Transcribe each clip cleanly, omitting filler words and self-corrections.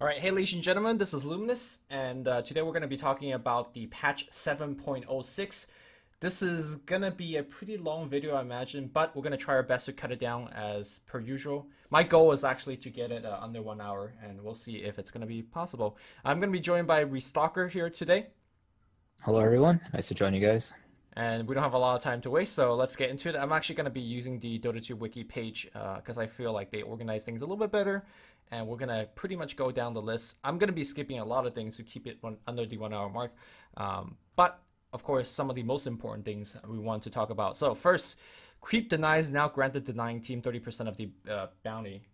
All right, hey ladies and gentlemen, this is Luminous, and today we're going to be talking about the patch 7.06. This is going to be a pretty long video, I imagine, but we're going to try our best to cut it down as per usual. My goal is actually to get it under 1 hour, and we'll see if it's going to be possible. I'm going to be joined by Restalker here today, Hello, everyone. Nice to join you guys. and we don't have a lot of time to waste, so let's get into it. I'm actually going to be using the Dota2 wiki page because I feel like they organize things a little bit better. And we're going to pretty much go down the list. I'm going to be skipping a lot of things to keep it under the 1 hour mark. But, of course, some of the most important things we want to talk about. So, first, creep denies now granted denying team 30% of the bounty.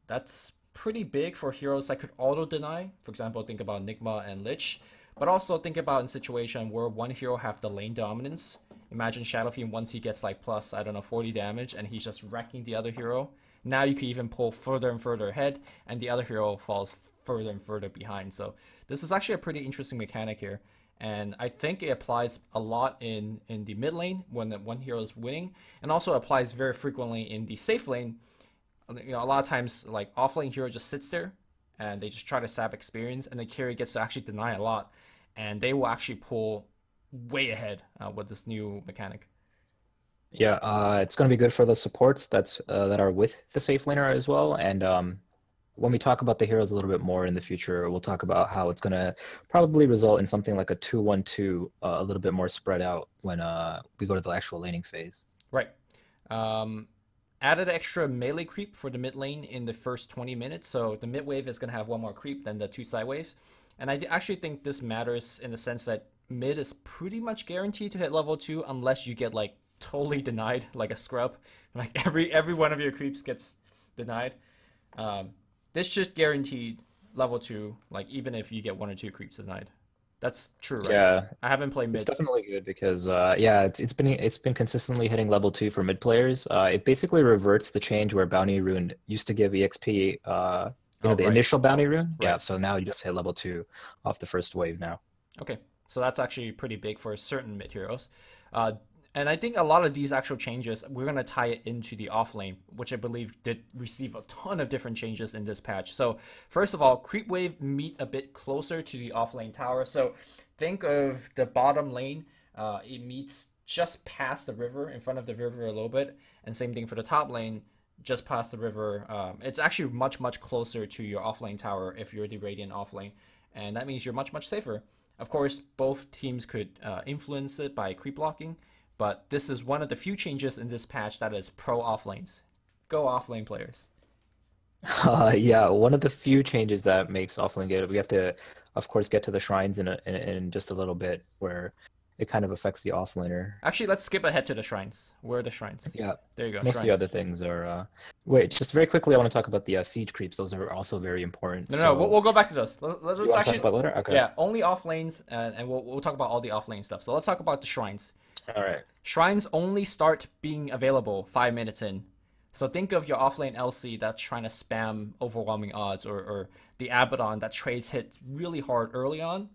That's pretty big for heroes that could auto-deny. For example, think about Nigma and Lich. But also think about in a situation where one hero have the lane dominance. Imagine Shadowfiend once he gets like plus, I don't know, 40 damage and he's just wrecking the other hero. Now you can even pull further and further ahead, and the other hero falls further and further behind. So this is actually a pretty interesting mechanic here, and I think it applies a lot in the mid lane when one hero is winning, and also applies very frequently in the safe lane. You know, a lot of times like off lane hero just sits there, and they just try to sap experience, and the carry gets to actually deny a lot, and they will actually pull way ahead with this new mechanic. Yeah, it's going to be good for the supports that are with the safe laner as well. And when we talk about the heroes a little bit more in the future, we'll talk about how it's going to probably result in something like a 2-1-2, a little bit more spread out when we go to the actual laning phase. Right. Added extra melee creep for the mid lane in the first 20 minutes. So the mid wave is going to have one more creep than the two side waves. And I actually think this matters in the sense that mid is pretty much guaranteed to hit level 2 unless you get like totally denied like a scrub. Like every one of your creeps gets denied. This just guaranteed level 2, like even if you get one or two creeps denied. That's true, right? Yeah, I haven't played it's mids. definitely good because yeah, it's been consistently hitting level 2 for mid players. It basically reverts the change where bounty rune used to give EXP. Oh, The right, initial bounty rune. Yeah, right. so now you just hit level 2 off the first wave now. Okay, so that's actually pretty big for certain mid heroes. Uh, and I think a lot of these actual changes, we're going to tie it into the off lane, which I believe did receive a ton of different changes in this patch. So first of all, creep wave meet a bit closer to the off lane tower. So think of the bottom lane. It meets just past the river, in front of the river a little bit. And same thing for the top lane, just past the river. It's actually much, much closer to your off lane tower if you're the Radiant off lane. And that means you're much, much safer. Of course, both teams could influence it by creep blocking, but this is one of the few changes in this patch that is pro off lanes. Go off lane players. Yeah, one of the few changes that makes offlane good. We have to, of course, get to the shrines in just a little bit, where it kind of affects the offlaner. Actually, let's skip ahead to the shrines. Where are the shrines? Yeah, There you go, most of the shrines. other things are. Wait, just very quickly, I want to talk about the siege creeps. Those are also very important. No, no, we'll, So we'll go back to those. you Let's want to talk actually, about later? Okay. yeah, only off lanes, and we'll talk about all the off lane stuff. So let's talk about the shrines. All right. Shrines only start being available 5 minutes in. So think of your offlane LC that's trying to spam overwhelming odds, or the Abaddon that trades hit really hard early on.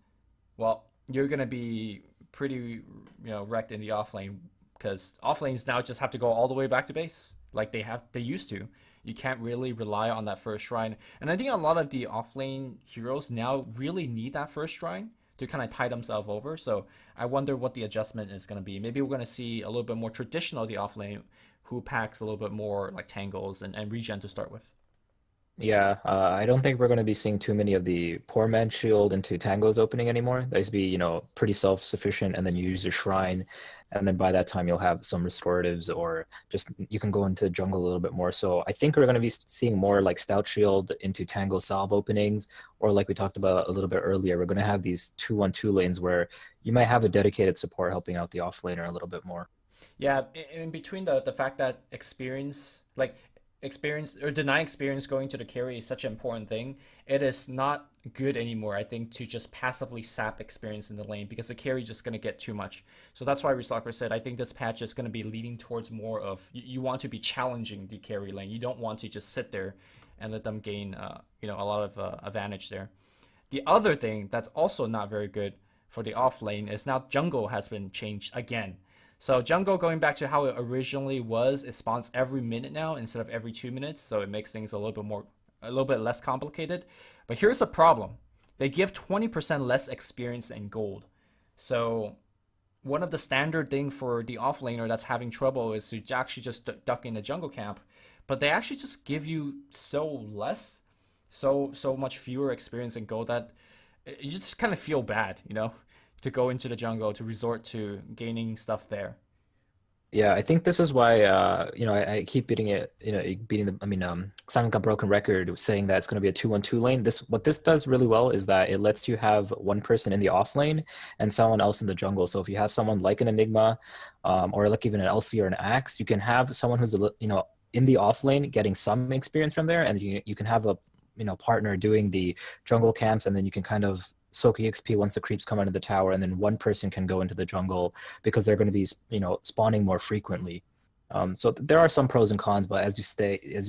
Well, you're gonna be pretty wrecked in the offlane because offlanes now just have to go all the way back to base like they used to. You can't really rely on that first shrine, and I think a lot of the offlane heroes now really need that first shrine to kind of tie themselves over. So I wonder what the adjustment is going to be. Maybe we're going to see a little bit more traditional the offlane who packs a little bit more like tangles and regen to start with. Yeah, I don't think we're going to be seeing too many of the poor man's shield into tangos opening anymore. They used to be, pretty self-sufficient, and then you use your shrine, and then by that time you'll have some restoratives, or just you can go into the jungle a little bit more. So I think we're going to be seeing more like stout shield into tango salve openings, or like we talked about a little bit earlier, we're going to have these 2-1-2 lanes where you might have a dedicated support helping out the offlaner a little bit more. Yeah, in between the fact that experience or denying experience going to the carry is such an important thing, it is not good anymore, I think, to just passively sap experience in the lane because the carry is just going to get too much. So that's why Restalker said I think this patch is going to be leading towards more of you want to be challenging the carry lane. You don't want to just sit there and let them gain a lot of advantage there. The other thing that's also not very good for the off lane is now jungle has been changed again. So jungle, going back to how it originally was, it spawns every minute now instead of every 2 minutes. So it makes things a little bit more a little bit less complicated. But here's the problem: they give 20% less experience and gold. So one of the standard thing for the offlaner that's having trouble is to actually just duck in the jungle camp, but they actually just give you so less, so much fewer experience and gold that you just kind of feel bad, to go into the jungle to resort to gaining stuff there. Yeah, I think this is why I keep beating it, beating the sounding like a broken record saying that it's going to be a 2-1-2 lane. This does really well is that it lets you have one person in the off lane and someone else in the jungle. So if you have someone like an Enigma, or like even an LC or an Axe, you can have someone who's in the off lane getting some experience from there, and you can have a partner doing the jungle camps, and then you can kind of soak EXP once the creeps come into the tower, and then one person can go into the jungle because they're going to be spawning more frequently. So there are some pros and cons, but as you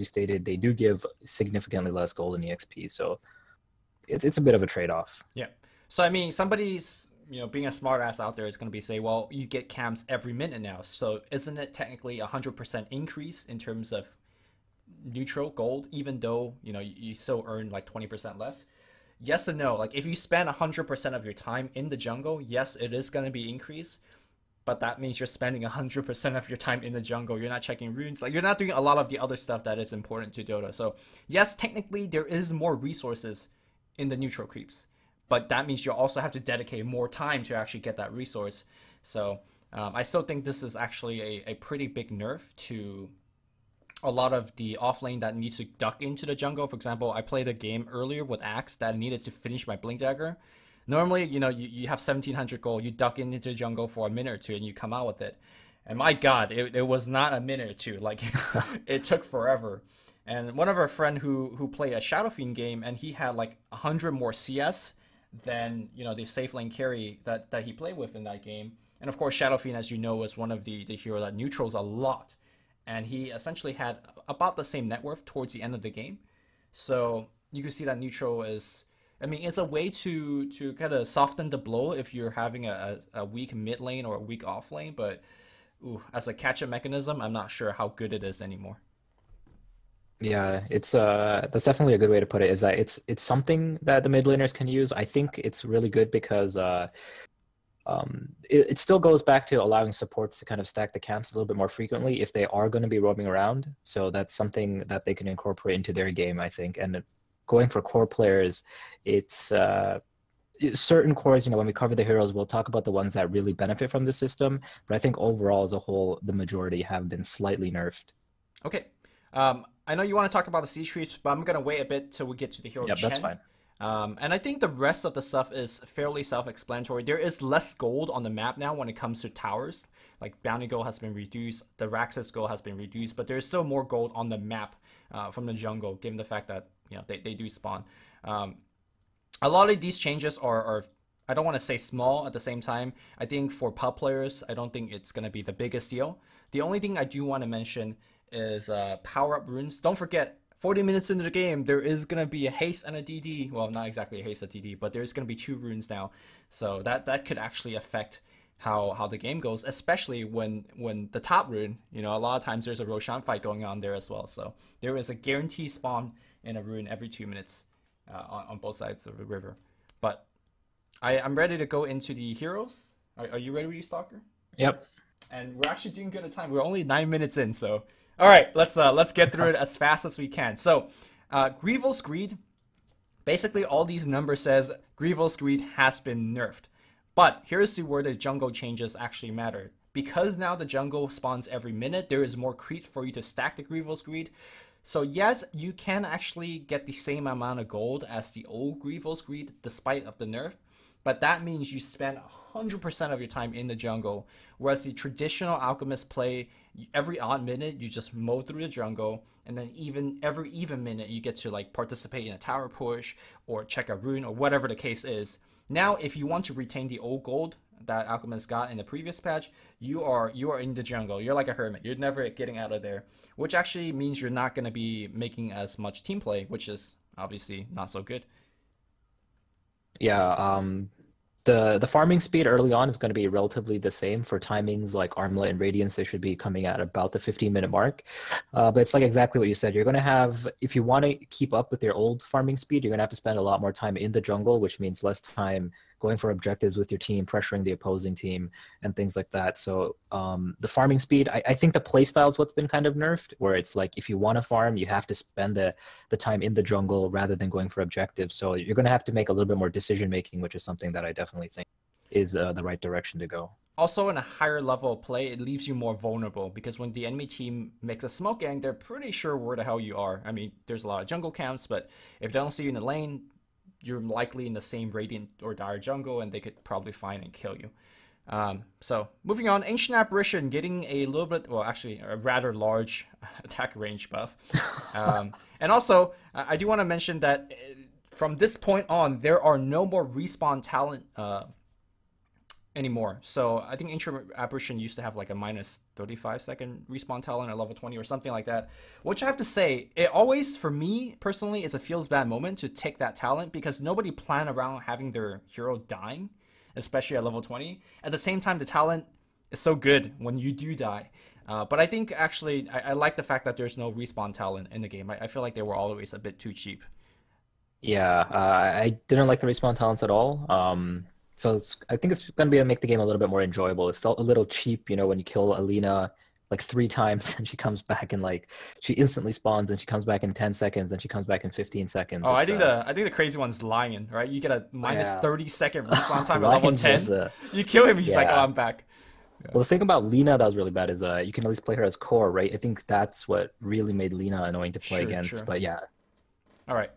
stated, they do give significantly less gold in EXP, so it's a bit of a trade-off. Yeah. So I mean, somebody's being a smart ass out there is going to be say, well, you get camps every minute now, so isn't it technically 100% increase in terms of neutral gold, even though you still earn like 20% less? Yes and no. Like if you spend 100% of your time in the jungle, yes, it is going to be increased, but that means you're spending 100% of your time in the jungle. You're not checking runes. Like you're not doing a lot of the other stuff that is important to Dota. So yes, technically there is more resources in the neutral creeps, but that means you also have to dedicate more time to actually get that resource. So I still think this is actually a pretty big nerf to a lot of the offlane that needs to duck into the jungle. For example, I played a game earlier with Axe that needed to finish my Blink Dagger. Normally, you have 1700 gold, you duck into the jungle for a minute or two and you come out with it. And my god, it was not a minute or two. Like, it took forever. And one of our friend who played a Shadow Fiend game, and he had like 100 more CS than, the safe lane carry that he played with in that game. And of course, Shadow Fiend, as you know, is one of the hero that neutrals a lot. And he essentially had about the same net worth towards the end of the game. So you can see that neutral is, I mean, it's a way to kind of soften the blow if you're having a weak mid lane or a weak off lane. But as a catch-up mechanism, I'm not sure how good it is anymore. Yeah, it's that's definitely a good way to put it, is that it's something that the mid laners can use. I think it's really good because it still goes back to allowing supports to kind of stack the camps a little bit more frequently if they are going to be roaming around. So that's something that they can incorporate into their game, I think. And going for core players, it's certain cores, when we cover the heroes, we'll talk about the ones that really benefit from the system. But I think overall, as a whole, the majority have been slightly nerfed. Okay. I know you want to talk about the siege creeps, but I'm going to wait a bit till we get to the hero Yep, Chen. that's fine. And I think the rest of the stuff is fairly self-explanatory. There is less gold on the map now when it comes to towers. Like bounty gold has been reduced, the Raxus gold has been reduced, but there's still more gold on the map from the jungle, given the fact that they do spawn. A lot of these changes are I don't want to say small at the same time. I think for pub players, I don't think it's going to be the biggest deal. The only thing I do want to mention is power-up runes. Don't forget, 40 minutes into the game, there is going to be a haste and a DD. Well, not exactly a haste and DD, but there's going to be 2 runes now. So that could actually affect how the game goes, especially when the top rune, a lot of times there's a Roshan fight going on there as well. So there is a guaranteed spawn in a rune every 2 minutes on both sides of the river. But I'm ready to go into the heroes. Are you ready, Stalker? Yep. And we're actually doing good at time. We're only 9 minutes in, so all right, let's get through it as fast as we can. So, Grievous Greed, basically all these numbers says Grievous Greed has been nerfed. But here's where the jungle changes actually matter. Because now the jungle spawns every minute, there is more creep for you to stack the Grievous Greed. So yes, you can actually get the same amount of gold as the old Grievous Greed despite of the nerf. But that means you spend 100% of your time in the jungle. Whereas the traditional Alchemist play, every odd minute, you just mow through the jungle. And then every even minute, you get to like participate in a tower push or check a rune or whatever the case is. Now, if you want to retain the old gold that Alchemist got in the previous patch, you are in the jungle. You're like a hermit. You're never getting out of there. Which actually means you're not going to be making as much team play, which is obviously not so good. Yeah, The farming speed early on is going to be relatively the same for timings like Armlet and Radiance. They should be coming at about the 15-minute mark. But it's like exactly what you said. You're going to have, if you want to keep up with your old farming speed, you're going to have to spend a lot more time in the jungle, which means less time going for objectives with your team, pressuring the opposing team, and things like that. So the farming speed, I think the playstyle is what's been kind of nerfed, where it's like if you want to farm, you have to spend the time in the jungle rather than going for objectives. So you're going to have to make a little bit more decision making, which is something that I definitely think is the right direction to go. Also, in a higher level of play, it leaves you more vulnerable because when the enemy team makes a smoke gang, they're pretty sure where the hell you are. I mean, there's a lot of jungle camps, but if they don't see you in the lane, you're likely in the same Radiant or Dire jungle, and they could probably find and kill you. So, moving on, Ancient Apparition getting a little bit, well, actually, a rather large attack range buff. And also, I do want to mention that from this point on, there are no more respawn talent anymore. So I think Ancient Apparition used to have like a minus 35-second respawn talent at level 20 or something like that, which I have to say, it always, for me personally, it's a feels bad moment to take that talent because nobody planned around having their hero dying, especially at level 20. At the same time, the talent is so good when you do die. But I think actually, I like the fact that there's no respawn talent in the game. I feel like they were always a bit too cheap. Yeah, I didn't like the respawn talents at all. So I think it's going to be make the game a little bit more enjoyable. It felt a little cheap, you know, when you kill Alina like 3 times and she comes back and like she instantly spawns and she comes back in 10 seconds, then she comes back in 15 seconds. Oh, I think the crazy one's Lion, right? You get a minus Yeah. 30-second respawn time at level Lion's 10. just You kill him, he's like, oh, yeah. I'm back. Well, the thing about Lina that was really bad is you can at least play her as core, right? I think that's what really made Lina annoying to play Sure, against. sure. But yeah, All right.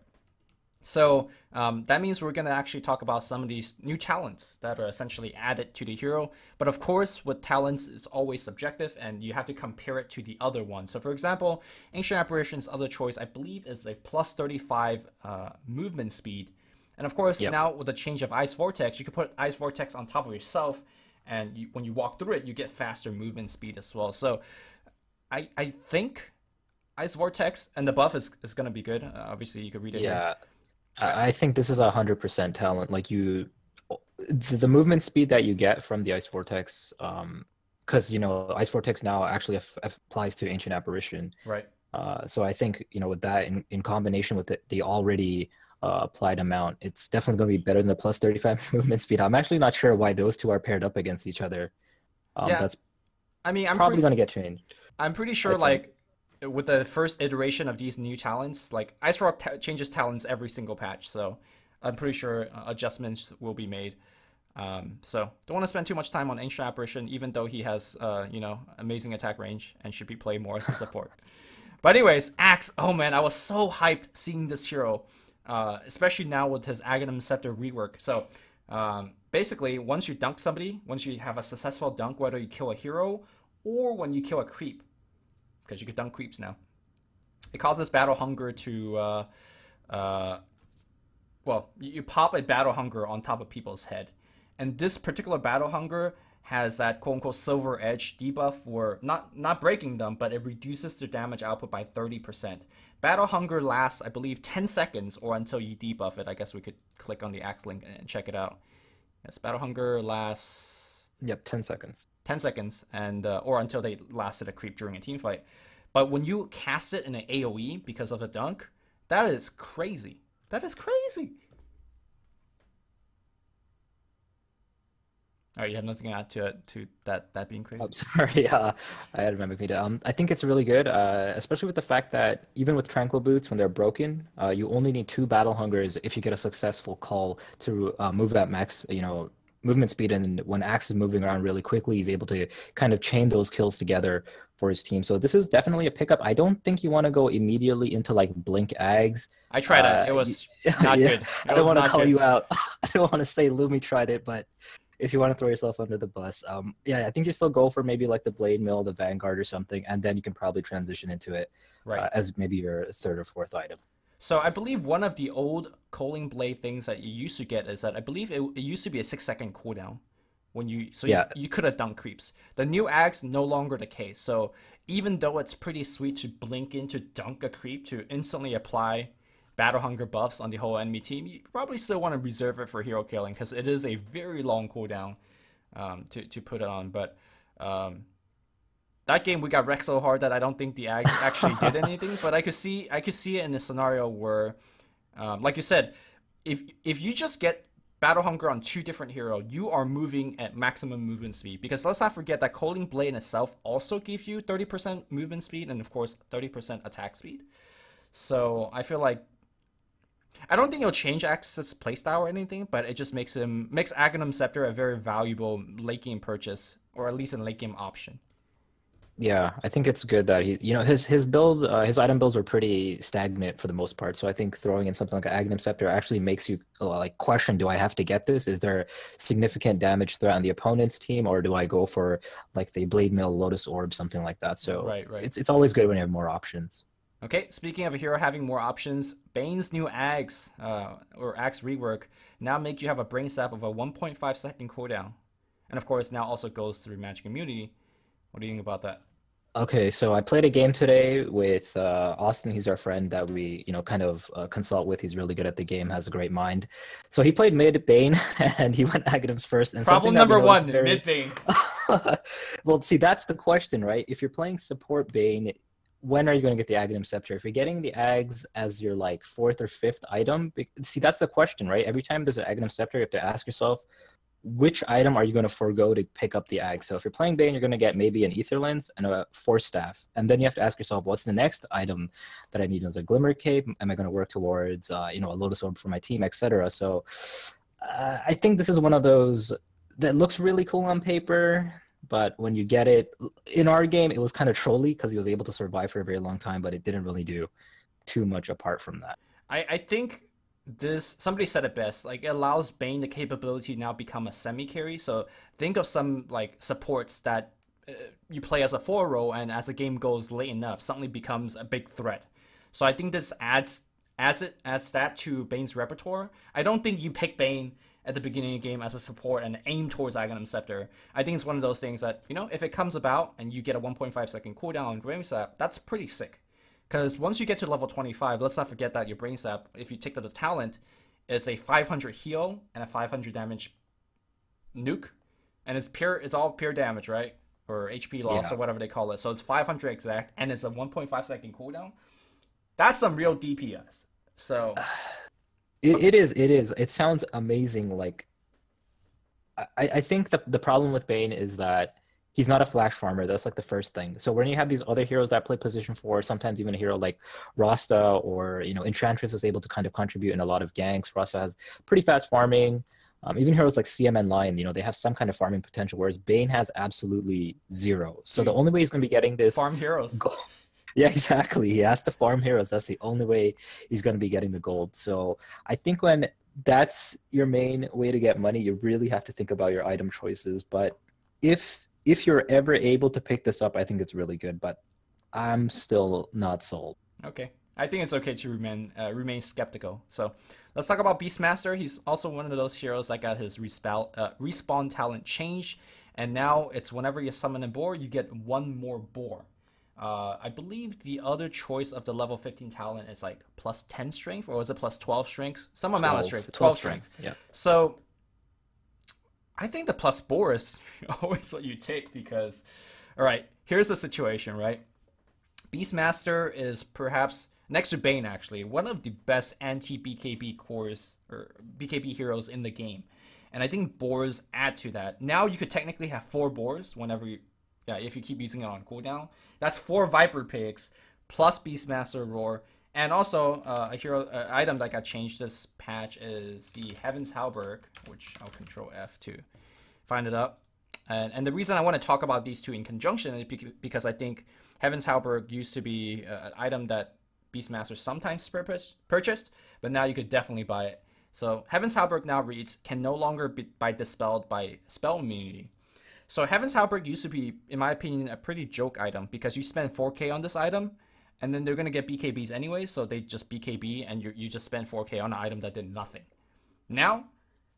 So that means we're going to actually talk about some of these new talents that are essentially added to the hero. But of course, with talents, it's always subjective and you have to compare it to the other one. So for example, Ancient Apparition's other choice, I believe, is a plus 35 movement speed. And of course, yep. now with the change of Ice Vortex, you can put Ice Vortex on top of yourself. And when you walk through it, you get faster movement speed as well. So I think Ice Vortex and the buff is going to be good. Obviously, you could read it here. yeah. I think this is 100% talent. Like the movement speed that you get from the Ice Vortex, because you know Ice Vortex now actually applies to Ancient Apparition. Right. So I think you know with that in combination with the already applied amount, it's definitely going to be better than the plus 35 movement speed. I'm actually not sure why those two are paired up against each other. Yeah. That's I mean, probably going to get changed. I'm pretty sure, like, with the first iteration of these new talents, like, Ice Rock changes talents every single patch, so I'm pretty sure adjustments will be made. So, don't want to spend too much time on Ancient Apparition, even though he has, you know, amazing attack range and should be played more as a support. But anyways, Axe, oh man, I was so hyped seeing this hero, especially now with his Aghanim Scepter rework. So, basically, once you dunk somebody, once you have a successful dunk, whether you kill a hero or when you kill a creep, because you can dunk creeps now, it causes Battle Hunger to, well, you pop a Battle Hunger on top of people's head. And this particular Battle Hunger has that quote-unquote silver edge debuff where, not breaking them, but it reduces their damage output by 30%. Battle Hunger lasts, I believe, 10 seconds or until you debuff it. I guess we could click on the Axe link and check it out. Yes, Battle Hunger lasts... Yep, 10 seconds. 10 seconds, and or until they lasted a creep during a team fight. But when you cast it in an AoE because of a dunk, that is crazy. That is crazy. All right, you have nothing to add to that being crazy? I'm sorry, I had to remember me to. I think it's really good, especially with the fact that even with Tranquil Boots, when they're broken, you only need 2 Battle Hungers if you get a successful call to move at max, you know, movement speed. And when Axe is moving around really quickly, he's able to kind of chain those kills together for his team. So this is definitely a pickup. I don't think you want to go immediately into like Blink Ags. I tried it. It was not yeah, good. I don't want to call you out. I don't want to say Lumi tried it, but if you want to throw yourself under the bus, yeah, I think you still go for maybe like the Blade Mill, the Vanguard or something, and then you can probably transition into it as maybe your 3rd or 4th item. So I believe one of the old Coaling Blade things that you used to get is that I believe it used to be a 6-second cooldown when you you could have dunk creeps. The new Axe no longer the case. So even though it's pretty sweet to blink in to dunk a creep to instantly apply battle hunger buffs on the whole enemy team, you probably still want to reserve it for hero killing because it is a very long cooldown to put it on. But that game we got wrecked so hard that I don't think the Ags actually did anything. But I could see it in a scenario where, like you said, if you just get battle hunger on 2 different heroes, you are moving at maximum movement speed. Because let's not forget that Coaling Blade in itself also gives you 30% movement speed and of course 30% attack speed. So I feel like I don't think it'll change Axe's playstyle or anything, but it just makes Aghanim Scepter a very valuable late game purchase, or at least a late game option. Yeah, I think it's good that his build, his item builds were pretty stagnant for the most part. So I think throwing in something like an Aghanim Scepter actually makes you like question: do I have to get this? Is there significant damage threat on the opponent's team, or do I go for like the Blade Mail, Lotus Orb, something like that? So right. It's always good when you have more options. Okay, speaking of a hero having more options, Bane's new Ags, or Axe rework, now makes you have a Brain Sap of a 1.5 second cooldown. And of course, now also goes through Magic Immunity. What do you think about that? Okay, so I played a game today with Austin. He's our friend that we, kind of consult with. He's really good at the game, has a great mind. So he played mid Bane, and he went Aghanims first. And Problem number one, mid Bane. Well, see, that's the question, right? If you're playing support Bane, when are you going to get the Aghanim Scepter? If you're getting the Ags as your like 4th or 5th item, see, that's the question, right? Every time there's an Aghanim Scepter, you have to ask yourself, which item are you going to forego to pick up the Ag? So if you're playing Bane, you're going to get maybe an Ether Lens and a Force Staff. And then you have to ask yourself, what's the next item that I need? Is a Glimmer Cape? Am I going to work towards, a Lotus Orb for my team, etc.? So I think this is one of those that looks really cool on paper, but when you get it, in our game, it was kind of trolly because he was able to survive for a very long time, but it didn't really do too much apart from that. I think somebody said it best, like it allows Bane the capability to now become a semi-carry. So think of some like supports that you play as a 4 role, and as the game goes late enough, suddenly becomes a big threat. So I think this adds that to Bane's repertoire. I don't think you pick Bane at the beginning of the game as a support and aim towards Aghanim Scepter. I think it's one of those things that, if it comes about and you get a 1.5 second cooldown on Brain Sap, that's pretty sick. Because once you get to level 25, let's not forget that your Brain Sap, if you take the talent, it's a 500 heal and a 500 damage nuke. And it's all pure damage, right? Or HP loss, or whatever they call it. So it's 500 exact, and it's a 1.5 second cooldown. That's some real DPS. So It is. It sounds amazing. Like, I think the problem with Bane is that he's not a flash farmer. That's like the first thing. So when you have these other heroes that play position 4, sometimes even a hero like Rasta or Enchantress is able to kind of contribute in a lot of ganks. Rasta has pretty fast farming. Even heroes like CMN Lion, they have some kind of farming potential, whereas Bane has absolutely zero. So the only way he's going to be getting this farm heroes. Yeah, exactly. He has to farm heroes. That's the only way he's going to be getting the gold. So I think when that's your main way to get money, you really have to think about your item choices. But if you're ever able to pick this up, I think it's really good. But I'm still not sold. Okay. I think it's okay to remain skeptical. So let's talk about Beastmaster. He's also one of those heroes that got his respawn talent changed. And now it's whenever you summon a boar, you get 1 more boar. I believe the other choice of the level 15 talent is like plus 10 strength, or is it plus 12 strength? Some amount of strength. 12 strength. Yeah. So I think the plus 4 is always what you take because, all right, here's the situation, right? Beastmaster is perhaps, next to Bane actually, one of the best anti-BKB cores or BKB heroes in the game. And I think boars add to that. Now you could technically have 4 boars if you keep using it on cooldown. That's 4 Viper Pigs plus Beastmaster Roar. And also a hero item that got changed this patch is the Heaven's Halberg, which I'll Control F to find it up. And the reason I want to talk about these two in conjunction is because I think Heaven's Halberg used to be an item that Beastmaster sometimes purchased, but now you could definitely buy it. So Heaven's Halberg now reads, can no longer be dispelled by spell immunity. So Heaven's Halberg used to be, in my opinion, a pretty joke item because you spend 4k on this item, and then they're going to get BKBs anyway, so they just BKB, and you just spend 4k on an item that did nothing. Now,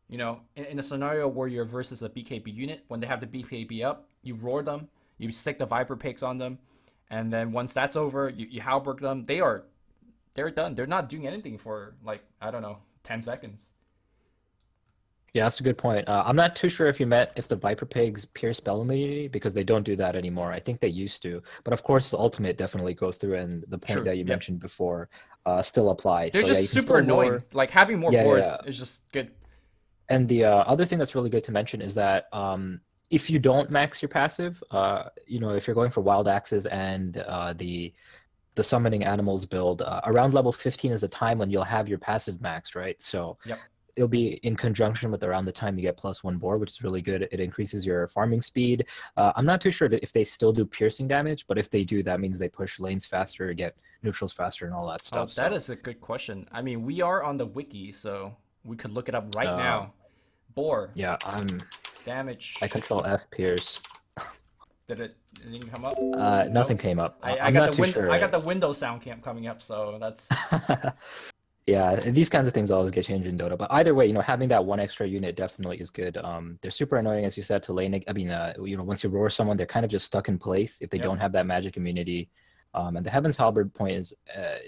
in a scenario where you're versus a BKB unit, when they have the BKB up, you roar them, you stick the Viper Pigs on them, and then once that's over, you Halberg them. They are they're done. They're not doing anything for like, I don't know, 10 seconds. Yeah, that's a good point. I'm not too sure if you meant if the Viper Pigs pierce spell immunity because they don't do that anymore. I think they used to, but of course, the ultimate definitely goes through, and the point True. that you Yep. mentioned before still apply. They're So yeah, you just can super still annoying. lure. Like having more Yeah, yeah, boards yeah. is just good. And the other thing that's really good to mention is that if you don't max your passive, if you're going for wild axes and the summoning animals build, around level 15 is a time when you'll have your passive maxed, right? So Yep. it'll be in conjunction with around the time you get +1 board, which is really good. It increases your farming speed. I'm not too sure if they still do piercing damage, but if they do, that means they push lanes faster, get neutrals faster, and all that Oh, stuff. that So is a good question. I mean, we are on the wiki, so we could look it up right uh, now. Boar yeah, I damage. control F pierce. It didn't come up? Nothing Nope. came up. I I'm got not too I sure. got the Windows sound camp coming up, so that's Yeah, these kinds of things always get changed in Dota. But either way, having that one extra unit definitely is good. They're super annoying, as you said, to lane. I mean, once you roar someone, they're kind of just stuck in place if they yep. don't have that magic immunity. And the Heaven's Halberd point is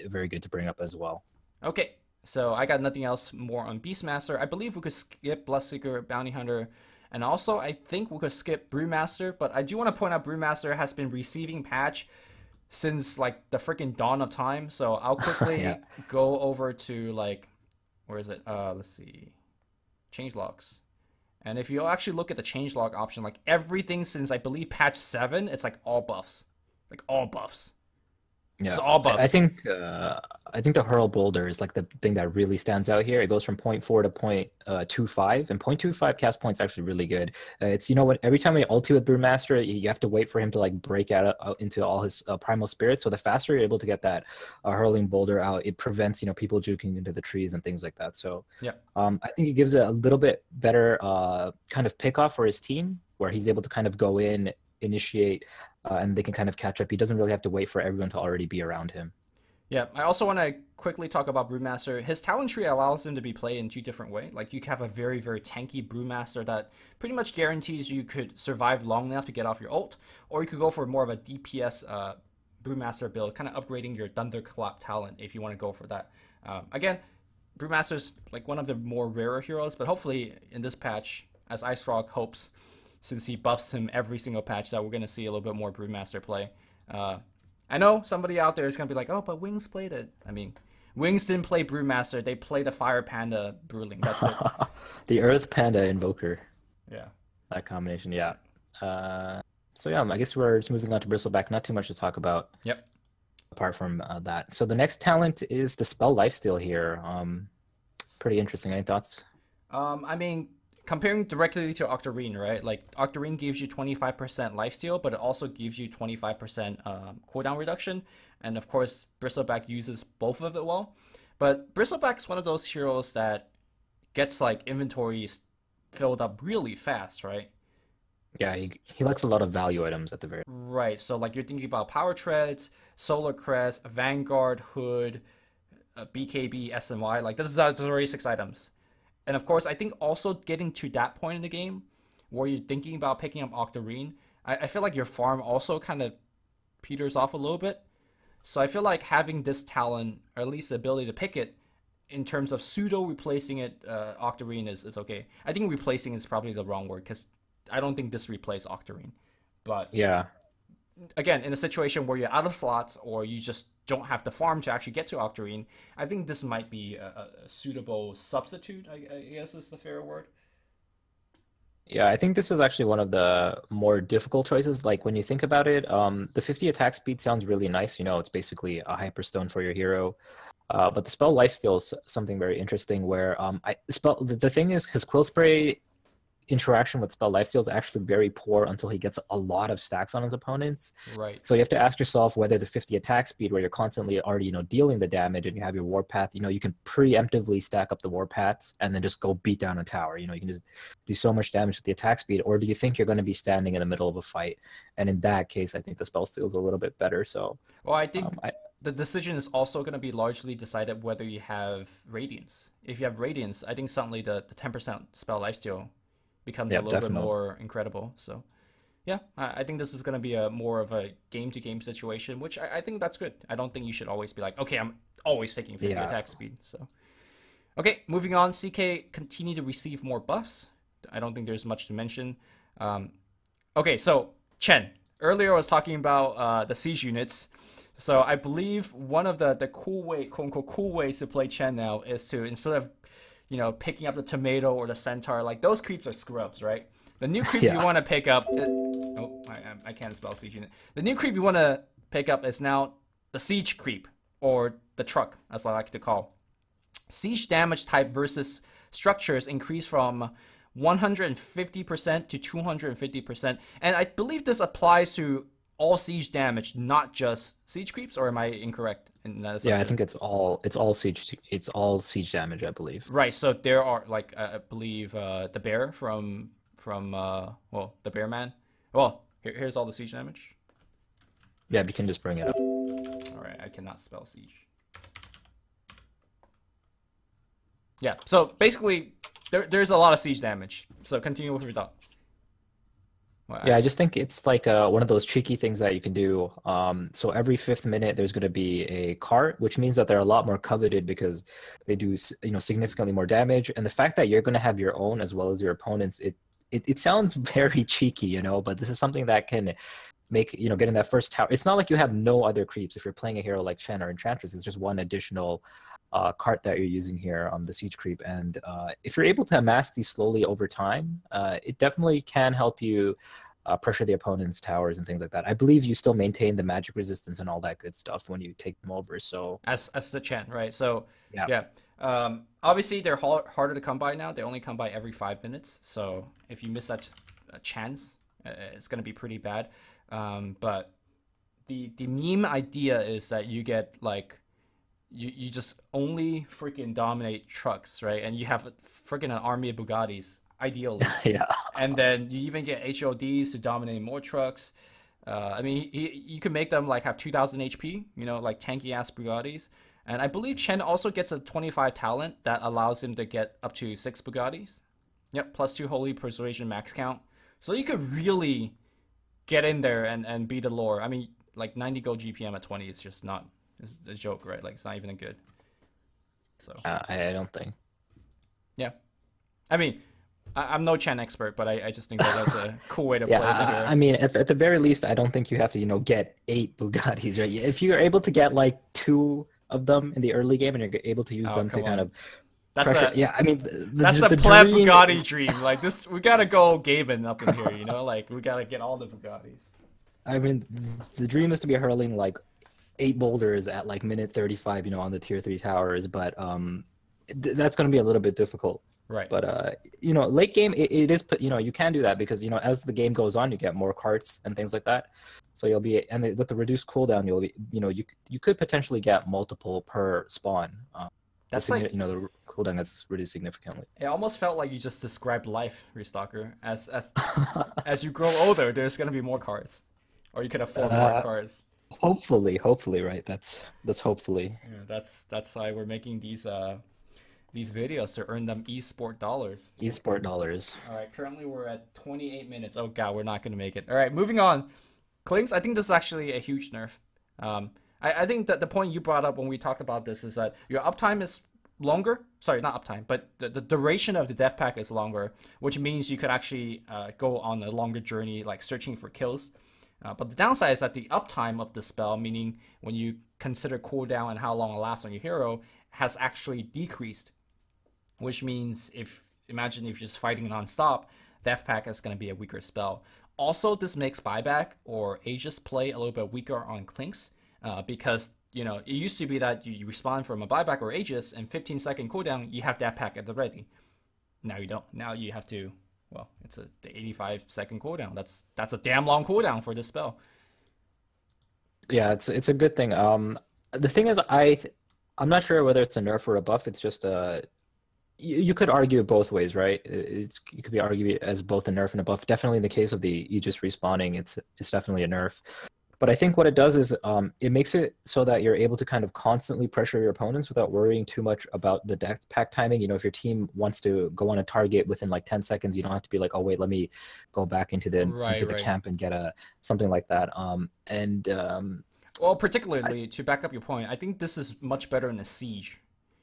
very good to bring up as well. Okay. So I got nothing else more on Beastmaster. I believe we could skip Bloodseeker, Bounty Hunter, and also I think we could skip Brewmaster, but I do want to point out Brewmaster has been receiving patch since like the freaking dawn of time. So I'll Yeah. quickly go over to like where is it? Let's see. Change logs. And if you actually look at the changelog option, like everything since I believe patch 7, it's like all buffs. Like all buffs. It's Yeah, all I buffs. think the hurl boulder is like the thing that really stands out here. It goes from point 0.4 to point 0.25, and point 0.25 cast point's actually really good. It's what every time we ulti with Brewmaster, you have to wait for him to like break out into all his primal spirits. So the faster you're able to get that hurling boulder out, it prevents people juking into the trees and things like that. So Yeah. I think it gives it a little bit better kind of pick off for his team, where he's able to kind of go in, initiate, and they can kind of catch up. He doesn't really have to wait for everyone to already be around him. Yeah, I also want to quickly talk about Brewmaster. His talent tree allows him to be played in two different ways. Like you can have a very, very tanky Brewmaster that pretty much guarantees you could survive long enough to get off your ult, or you could go for more of a DPS Brewmaster build, kind of upgrading your Thunderclap talent if you want to go for that. Again, Brewmaster's like one of the more rarer heroes, but hopefully in this patch, as Ice Frog hopes, since he buffs him every single patch, that we're going to see a little bit more Brewmaster play. Uh, I know somebody out there is going to be like, oh, but Wings played it. I mean, Wings didn't play Brewmaster. They played the Fire Panda Bruling. That's it. The Earth Panda Invoker, Yeah. that combination, yeah. So yeah, I guess we're just moving on to Bristleback. Not too much to talk about Yep. apart from that. So the next talent is the Spell Lifesteal here. Pretty interesting. Any thoughts? I mean, comparing directly to Octarine, right? Like Octarine gives you 25% lifesteal, but it also gives you 25% cooldown reduction. And of course, Bristleback uses both of it well. But Bristleback's one of those heroes that gets like inventories filled up really fast, right? Yeah, he likes a lot of value items at the very. Right. So like you're thinking about Power Treads, Solar Crest, Vanguard, Hood, BKB, SNY. Like there's already 6 items. And of course, I think also getting to that point in the game where you're thinking about picking up Octarine, I feel like your farm also kind of peters off a little bit. So I feel like having this talent, or at least the ability to pick it, in terms of pseudo replacing it, Octarine is okay. I think replacing is probably the wrong word because I don't think this replaces Octarine. But Yeah, again, in a situation where you're out of slots or you just don't have the farm to actually get to Octarine, I think this might be a suitable substitute, I guess is the fair word. yeah, I think this is actually one of the more difficult choices. Like when you think about it, the 50 attack speed sounds really nice. It's basically a hyperstone for your hero. But the spell lifesteal is something very interesting where the thing is his quill spray interaction with spell lifesteal is actually very poor until he gets a lot of stacks on his opponents. Right. So you have to ask yourself whether the 50 attack speed, where you're constantly already dealing the damage and you have your warpath, you can preemptively stack up the warpaths and then just go beat down a tower. You can just do so much damage with the attack speed. Or do you think you're going to be standing in the middle of a fight? And in that case, I think the spell steal is a little bit better. So Well, I think I the decision is also going to be largely decided whether you have Radiance. If you have Radiance, I think suddenly the 10% spell lifesteal becomes a yeah, little bit definitely. more incredible. So Yeah, I think this is going to be a more of a game-to-game situation, which I think that's good. I don't think you should always be like, okay, I'm always taking 50 Yeah. attack speed. So, okay, moving on. CK continue to receive more buffs. I don't think there's much to mention. Um, okay, so Chen. Earlier I was talking about the siege units. So I believe one of the cool way, quote unquote, cool ways to play Chen now is to, instead of picking up the tomato or the centaur, like those creeps are scrubs, right? The new creep you Yeah. want to pick up. Oh, I can't spell siege unit. The new creep you want to pick up is now the siege creep, or the truck, as I like to call. Siege damage type versus structures increase from 150% to 250%, and I believe this applies to all siege damage, not just siege creeps. Or am I incorrect in that Yeah, I assumption? think it's all siege damage, I believe. Right. So there are, like, I believe the bear from well, the bear man. Well, here's all the siege damage. Yeah, you can just bring it up. All right, I cannot spell siege. Yeah. So basically, there's a lot of siege damage. So continue with your thought. Well, Yeah, I just think it's like one of those cheeky things that you can do. So every fifth minute, there's going to be a cart, which means that they're a lot more coveted because they do, significantly more damage. And the fact that you're going to have your own as well as your opponents, it sounds very cheeky, but this is something that can make, getting that first tower. It's not like you have no other creeps. If you're playing a hero like Shen or Enchantress, it's just one additional cart that you're using here on the siege creep. And if you're able to amass these slowly over time, it definitely can help you pressure the opponent's towers and things like that. I believe you still maintain the magic resistance and all that good stuff when you take them over. So as the Chen, right? So yeah, yeah. Obviously they're harder to come by now. They only come by every 5 minutes. So if you miss that chance, it's gonna be pretty bad. But the meme idea is that you get, like, you just only freaking dominate trucks, right? And you have freaking an army of Bugattis, ideally. yeah, And then you even get HODs to dominate more trucks. I mean, you can make them like have 2,000 HP, like tanky ass Bugattis. And I believe Chen also gets a 25 talent that allows him to get up to 6 Bugattis. Yep, plus 2 Holy Persuasion max count. So you could really get in there and be the lore. I mean, like 90 gold GPM at 20 is just not, it's a joke, right? Like, it's not even a good. So I don't think. yeah, I mean, I'm no Chen expert, but I just think that that's a cool way to Yeah, play the hero. I mean, at the very least, I don't think you have to, get 8 Bugattis, right? If you're able to get like 2 of them in the early game and you're able to use Oh, them to come kind on. of That's pressure, a yeah, I mean, that's a the pleb dream. Bugatti dream. Like this, we gotta go Gaben up in here. Like we gotta get all the Bugattis. I mean, the dream is to be hurling like 8 boulders at like minute 35, on the tier 3 towers, but that's going to be a little bit difficult. Right. But late game it is, you can do that because as the game goes on, you get more carts and things like that. So you'll be, and with the reduced cooldown, you'll be, you could potentially get multiple per spawn. That's like, The cooldown gets reduced significantly. it almost felt like you just described life, Restalker. As you grow older, there's gonna be more cars, or you could afford more cars. Hopefully, right? That's hopefully. Yeah, that's why we're making these videos, to earn them esport dollars. Esport dollars. All right, currently we're at 28 minutes. Oh god, we're not gonna make it. All right, moving on. Klings, I think this is actually a huge nerf. I think that the point you brought up when we talked about this is that your uptime is longer. Sorry, not uptime, but the duration of the death pack is longer, which means you could actually go on a longer journey, like searching for kills. But the downside is that the uptime of the spell, meaning when you consider cooldown and how long it lasts on your hero, has actually decreased. Which means, imagine if you're just fighting non-stop, Death Pack is going to be a weaker spell. Also, this makes buyback or Aegis play a little bit weaker on Clinks, because it used to be that you respond from a buyback or Aegis, and 15-second cooldown, you have Death Pack at the ready. Now you don't. Now you have to. Well, it's the 85-second cooldown. That's a damn long cooldown for this spell. Yeah, it's a good thing. The thing is, I'm not sure whether it's a nerf or a buff. It's just you could argue it both ways, right? It could be argued as both a nerf and a buff. Definitely in the case of the Aegis respawning, it's definitely a nerf. But I think what it does is it makes it so that you're able to kind of constantly pressure your opponents without worrying too much about the death pack timing. You know, if your team wants to go on a target within like 10 seconds, you don't have to be like, oh wait, let me go back into Right, the right. camp and get a something like that. Well, I, particularly to back up your point, I think this is much better in a siege.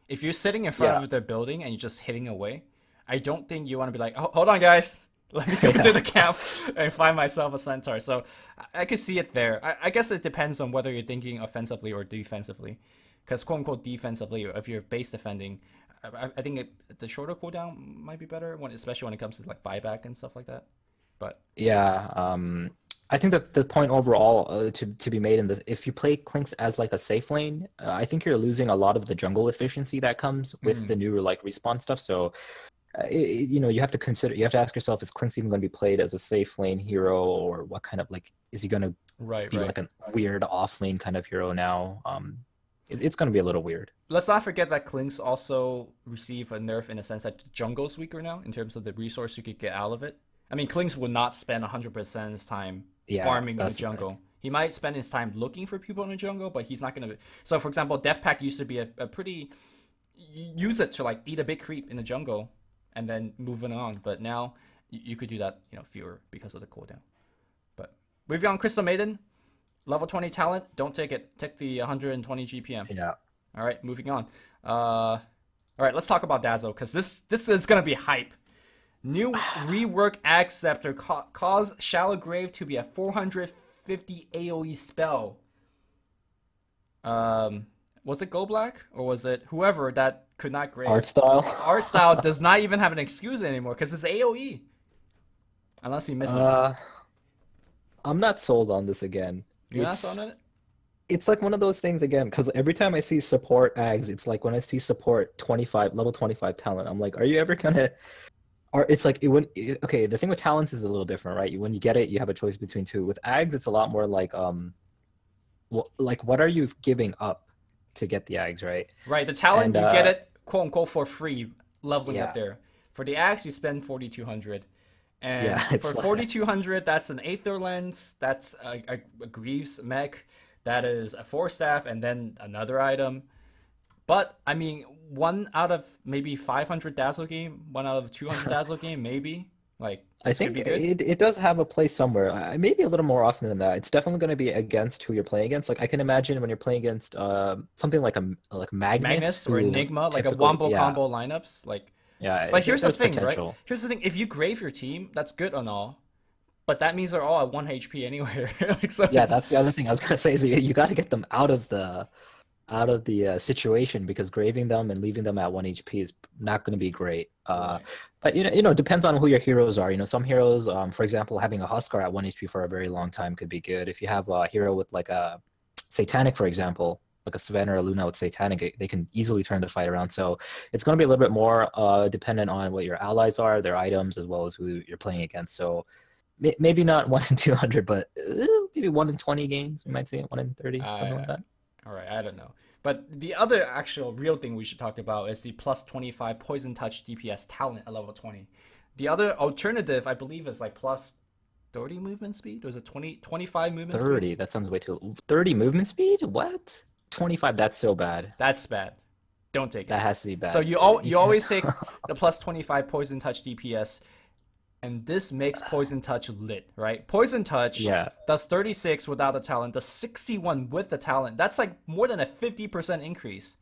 If you're sitting in front yeah, of the building and you're just hitting away, I don't think you want to be like, oh, hold on, guys. Let me go to yeah, the camp and find myself a centaur. So I could see it there. I guess it depends on whether you're thinking offensively or defensively. Because quote unquote defensively, if you're base defending, I think the shorter cooldown might be better, especially when it comes to like buyback and stuff like that. But yeah. I think that the point overall to be made in this, if you play Clinks as like a safe lane, I think you're losing a lot of the jungle efficiency that comes with mm, the new like respawn stuff. So you know, you have to consider, you have to ask yourself, is Clinks even going to be played as a safe lane hero, or what kind of like, is he going to right, be right. like a weird off lane kind of hero now? It's going to be a little weird. Let's not forget that Klinks also receive a nerf in the sense that jungle's weaker now in terms of the resource you could get out of it. I mean, Klinks would not spend 100% of his time Yeah, farming in the that's the thing. jungle. He might spend his time looking for people in the jungle, but he's not going to. So, for example, Death Pack used to be a pretty. Use it to like eat a big creep in the jungle and then moving on. But now you could do that, fewer because of the cooldown. But we've on Crystal Maiden, level 20 talent. Don't take it. Take the 120 GPM. Yeah. All right, moving on. All right, let's talk about Dazzle because this is gonna be hype. New rework Ag Scepter cause Shallow Grave to be a 450 AOE spell. Was it Go Black or was it whoever that could not grave? Art style. Art style does not even have an excuse anymore because it's AOE unless he misses. Uh, I'm not sold on this again. You're not on it. It's like one of those things again, because every time I see support ags, it's like when I see support 25, level 25 talent, I'm like, are you ever gonna, or it's like, okay, the thing with talents is a little different, right? When you get it, you have a choice between two. With ags, it's a lot more like, like what are you giving up to get the ags, right? Right, the talent And you get it quote unquote for free, leveling up yeah, there. For the axe, you spend 4,200, yeah, and for it's like, 4,200, that's an Aether Lens, that's a Greaves mech, that is a Force Staff, and then another item. But I mean, one out of maybe 500 Dazzle game, one out of 200 Dazzle game, maybe. Like I this could think be good. it does have a place somewhere. Maybe a little more often than that. It's definitely going to be against who you're playing against. Like I can imagine when you're playing against something like Magnus, Magnus or who Enigma, like a typically, wombo yeah, combo lineups, like. yeah, But here's the there's thing, right? potential. Here's the thing: if you grave your team, that's good and all, but that means they're all at 1 HP anyway. Like so, Yeah, that's the other thing I was gonna say is you got to get them out of the situation because graving them and leaving them at 1 HP is not going to be great. right. But it depends on who your heroes are. You know, some heroes, for example, having a Huskar at 1 HP for a very long time could be good. If you have a hero with like a Satanic, for example, like a Sven or a Luna with Satanic, they can easily turn the fight around. So it's going to be a little bit more dependent on what your allies are, their items, as well as who you're playing against. So maybe not 1 in 200, but maybe 1 in 20 games. We might say 1 in 30, something like that. All right, I don't know. But the other actual real thing we should talk about is the plus 25 Poison Touch DPS talent at level 20. The other alternative, I believe, is like plus 30 movement speed? Or is it 25 movement speed? 30, that sounds way too. 30 movement speed? What? 25, that's so bad. That's bad. Don't take it. That has to be So bad. you always take the plus 25 Poison Touch DPS, and this makes Poison Touch lit, right? Poison Touch Yeah, does 36 without the talent, does 61 with the talent. That's like more than a 50% increase.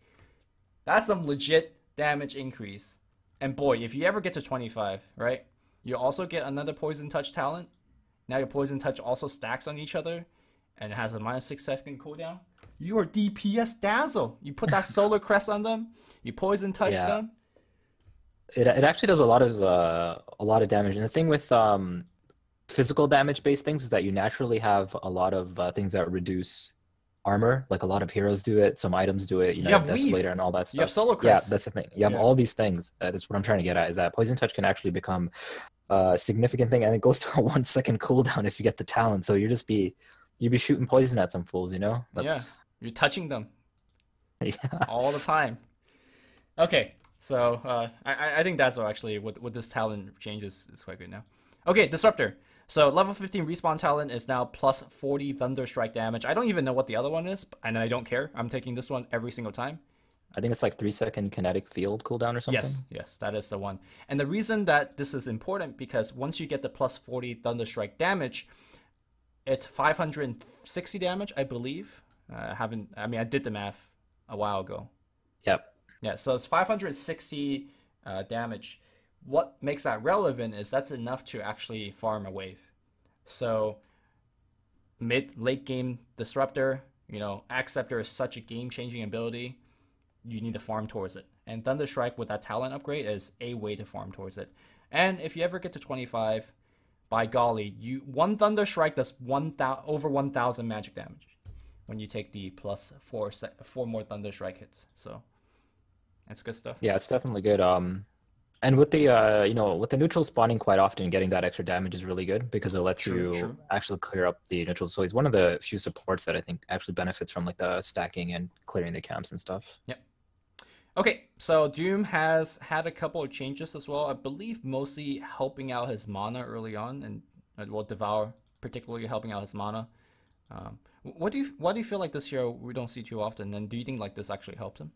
That's some legit damage increase. And boy, if you ever get to 25, right? You also get another Poison Touch talent. Now your Poison Touch also stacks on each other, and it has a minus 6-second cooldown. You are DPS Dazzle. You put that Solar Crest on them. You Poison Touch yeah. them. It actually does a lot of damage. And the thing with physical damage based things is that you naturally have a lot of things that reduce armor. Like a lot of heroes do it, some items do it. You You have have Weave. Desolator and all that You have stuff. Solar Yeah, Crest. that's the thing. You have Yeah. all these things. That's what I'm trying to get at. Is that Poison Touch can actually become a significant thing, and it goes to a 1 second cooldown if you get the talent. So you'd be shooting poison at some fools. You know, Yeah. that's You're touching them yeah. all the time. Okay, so I think that's actually what this talent changes is quite good now. Okay, Disruptor. So level 15 respawn talent is now plus 40 thunder strike damage. I don't even know what the other one is, and I don't care. I'm taking this one every single time. I think it's like 3-second kinetic field cooldown or something. Yes, that is the one. And the reason that this is important because once you get the plus 40 thunder strike damage, it's 560 damage, I believe. I did the math a while ago. Yep. Yeah, so it's 560 damage. What makes that relevant is that's enough to actually farm a wave. So late game disruptor, Axe Scepter is such a game changing ability. You need to farm towards it. And Thunder Strike with that talent upgrade is a way to farm towards it. And if you ever get to 25, by golly, one Thunder Strike does over 1,000 magic damage when you take the plus four more Thunder Strike hits. So that's good stuff. Yeah, it's definitely good. And with the with the neutral spawning quite often, getting that extra damage is really good because it lets you actually clear up the neutrals. So he's one of the few supports that I think actually benefits from like the stacking and clearing the camps and stuff. Yep. Okay, so Doom has had a couple of changes as well. I believe mostly helping out his mana early on, and Devour particularly helping out his mana. Why do you feel like this hero we don't see too often? And do you think like this actually helped him?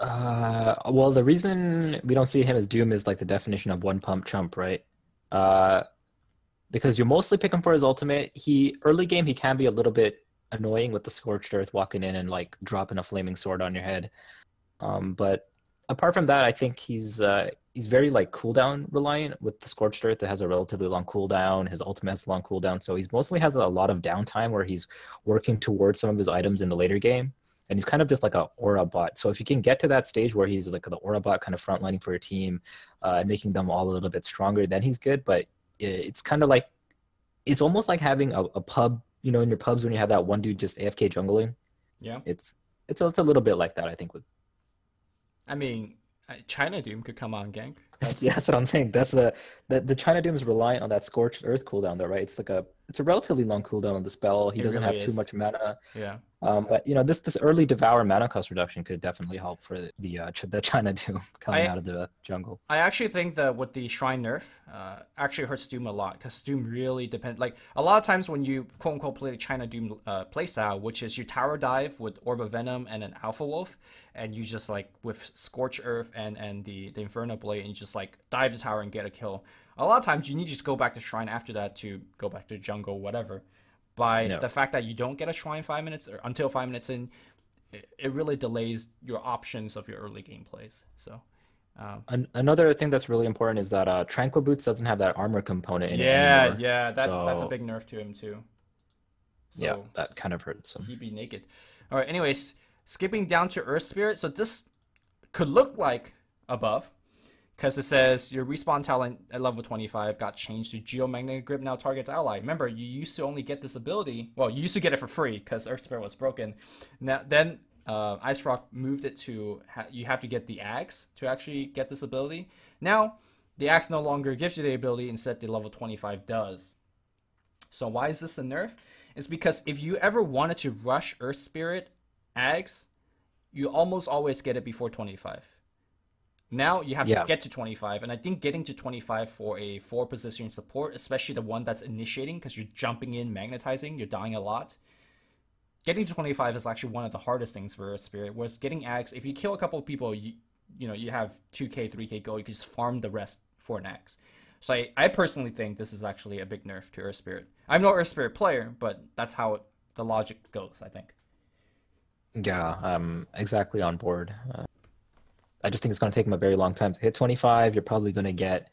Well, the reason we don't see him as Doom is like the definition of one pump chump, right? Because you mostly pick him for his ultimate. Early game he can be a little bit annoying with the Scorched Earth walking in and like dropping a flaming sword on your head. But apart from that, I think he's very like cooldown reliant with the Scorched Earth that has a relatively long cooldown. His ultimate has a long cooldown, so he's mostly has a lot of downtime where he's working towards some of his items in the later game. And he's kind of just like a aura bot. So if you can get to that stage where he's like the aura bot kind of frontlining for your team and making them all a little bit stronger, then he's good. But it's kind of like, it's almost like having a pub, in your pubs when you have that one dude just AFK jungling. Yeah. It's a little bit like that, I think. China Doom could come on gank. Yeah, that's what I'm saying. That's the China Doom is reliant on that Scorched Earth cooldown though, right? It's a relatively long cooldown on the spell. He doesn't have too much mana. Yeah. But this early Devour mana cost reduction could definitely help for the China Doom coming out of the jungle. I actually think that with the Shrine nerf, actually hurts Doom a lot because Doom really depends. Like a lot of times when you quote unquote play the China Doom playstyle, which is you tower dive with Orb of Venom and an Alpha Wolf, and you just like with Scorch Earth and the Inferno Blade, and you just like dive the tower and get a kill. A lot of times you need to just go back to Shrine after that to go back to jungle, whatever. The fact that you don't get a Shrine 5 minutes or until 5 minutes in, it really delays your options of your early game plays. So another thing that's really important is that Tranquil Boots doesn't have that armor component in it anymore. That's a big nerf to him too. So yeah, that kind of hurts him. He'd be naked. All right, anyways, skipping down to Earth Spirit. So this could look like above, because it says your respawn talent at level 25 got changed to Geomagnetic Grip now targets ally. Remember, you used to only get this ability. Well, you used to get it for free because Earth Spirit was broken. Then Ice Rock moved it to you have to get the Axe to actually get this ability. Now, the Axe no longer gives you the ability. Instead, the level 25 does. So why is this a nerf? It's because if you ever wanted to rush Earth Spirit Axe, you almost always get it before 25. Now you have to get to 25, and I think getting to 25 for a 4-position support, especially the one that's initiating because you're jumping in, magnetizing, you're dying a lot. Getting to 25 is actually one of the hardest things for Earth Spirit, whereas getting Axe, if you kill a couple of people, you have 2k, 3k go, you can just farm the rest for an Axe. So I personally think this is actually a big nerf to Earth Spirit. I'm no Earth Spirit player, but that's how the logic goes, I think. Yeah, I'm exactly on board. I just think it's going to take him a very long time to hit 25. You're probably going to get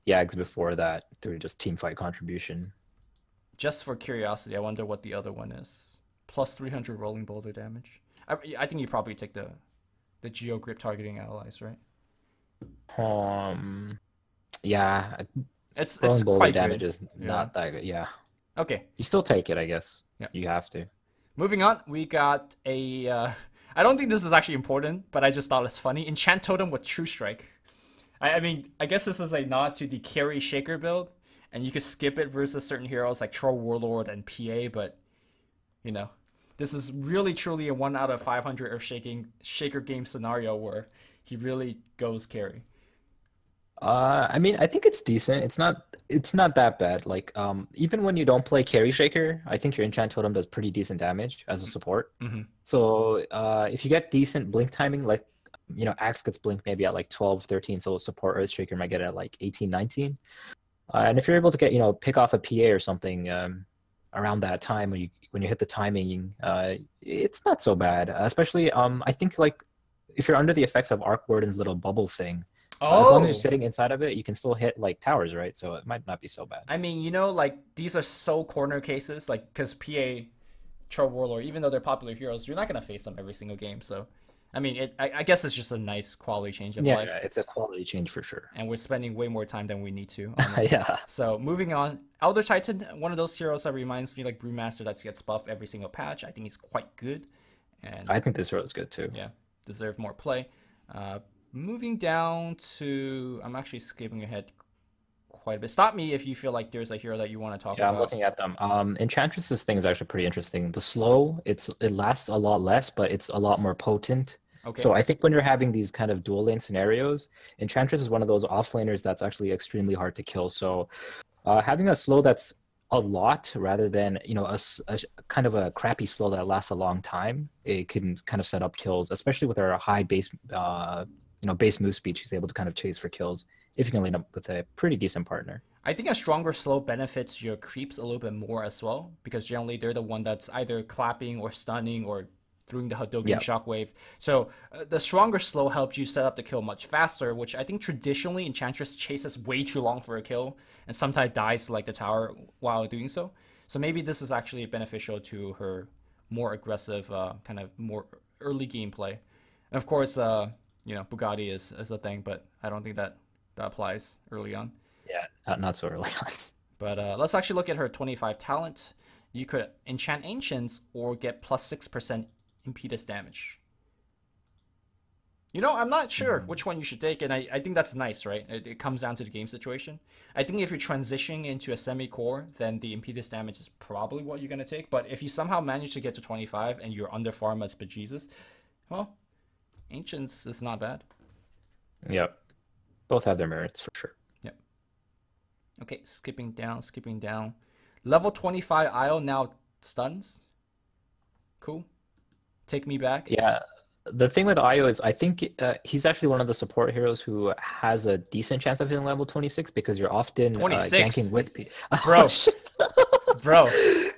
Yags before that through just team fight contribution. Just for curiosity, I wonder what the other one is. Plus 300 rolling boulder damage. I think you probably take the Geo Grip targeting allies, right? Yeah. It's quite damage good. Is not that good. Yeah. Okay. You still take it, I guess. Yeah. You have to. Moving on, we got a... I don't think this is actually important, but I just thought it's funny. Enchant Totem with True Strike. I guess this is a nod to the carry Shaker build, and you could skip it versus certain heroes like Troll Warlord and PA, but, this is really truly a 1 out of 500 Earth Shaker game scenario where he really goes carry. I mean, I think it's decent. It's not that bad. Like, even when you don't play Carry Shaker, I think your enchant totem does pretty decent damage as a support. Mm-hmm. So, if you get decent blink timing, like, Axe gets blinked maybe at like 12, 13, so support Earth Shaker might get it at like 18, 19. And if you're able to get, pick off a PA or something around that time when you hit the timing, it's not so bad. Especially, I think like if you're under the effects of Arc Warden's little bubble thing, as long as you're Oh, sitting inside of it, you can still hit like towers, right? So it might not be so bad. I mean, like these are so corner cases, like because PA, Troll Warlord, even though they're popular heroes, you're not gonna face them every single game. So, I mean, I guess it's just a nice quality change of Yeah, life, it's a quality change for sure. and we're spending way more time than we need to on them. Yeah, So moving on, Elder Titan, one of those heroes that reminds me like Brewmaster that gets buffed every single patch. I think he's quite good, and I think this hero is good too. yeah, deserve more play. Uh, Moving down to, I'm actually skipping ahead quite a bit. Stop me if you feel like there's a hero that you want to talk Yeah, I'm about. looking at them. Enchantress's thing is actually pretty interesting. The slow, it lasts a lot less, but it's a lot more potent. Okay. So I think when you're having these kind of dual lane scenarios, Enchantress is one of those offlaners that's actually extremely hard to kill. So having a slow that's a lot rather than a kind of a crappy slow that lasts a long time, it can kind of set up kills, especially with our high base base move speed. She's able to kind of chase for kills if you can lane up with a pretty decent partner. I think a stronger slow benefits your creeps a little bit more as well, because generally they're the one that's either clapping or stunning or doing the Hadouken Yeah. shockwave. So the stronger slow helps you set up the kill much faster, which I think traditionally Enchantress chases way too long for a kill and sometimes dies to like the tower while doing so. So maybe this is actually beneficial to her more aggressive, kind of more early gameplay. And of course, Bugatti is a thing, but I don't think that applies early on. Yeah, not so early on. But let's actually look at her 25 talent. You could enchant Ancients or get plus 6% impetus damage. I'm not sure which one you should take, and I think that's nice, right? It comes down to the game situation. I think if you're transitioning into a semi-core, then the impetus damage is probably what you're going to take. But if you somehow manage to get to 25 and you're under farm as bejesus, well, Ancients is not bad. Yep. Both have their merits for sure. Yep. Okay, skipping down, skipping down. Level 25 Isle now stuns. Cool. Take me back. Yeah. The thing with Io is I think he's actually one of the support heroes who has a decent chance of hitting level 26 because you're often 26. ganking with people. Bro, bro.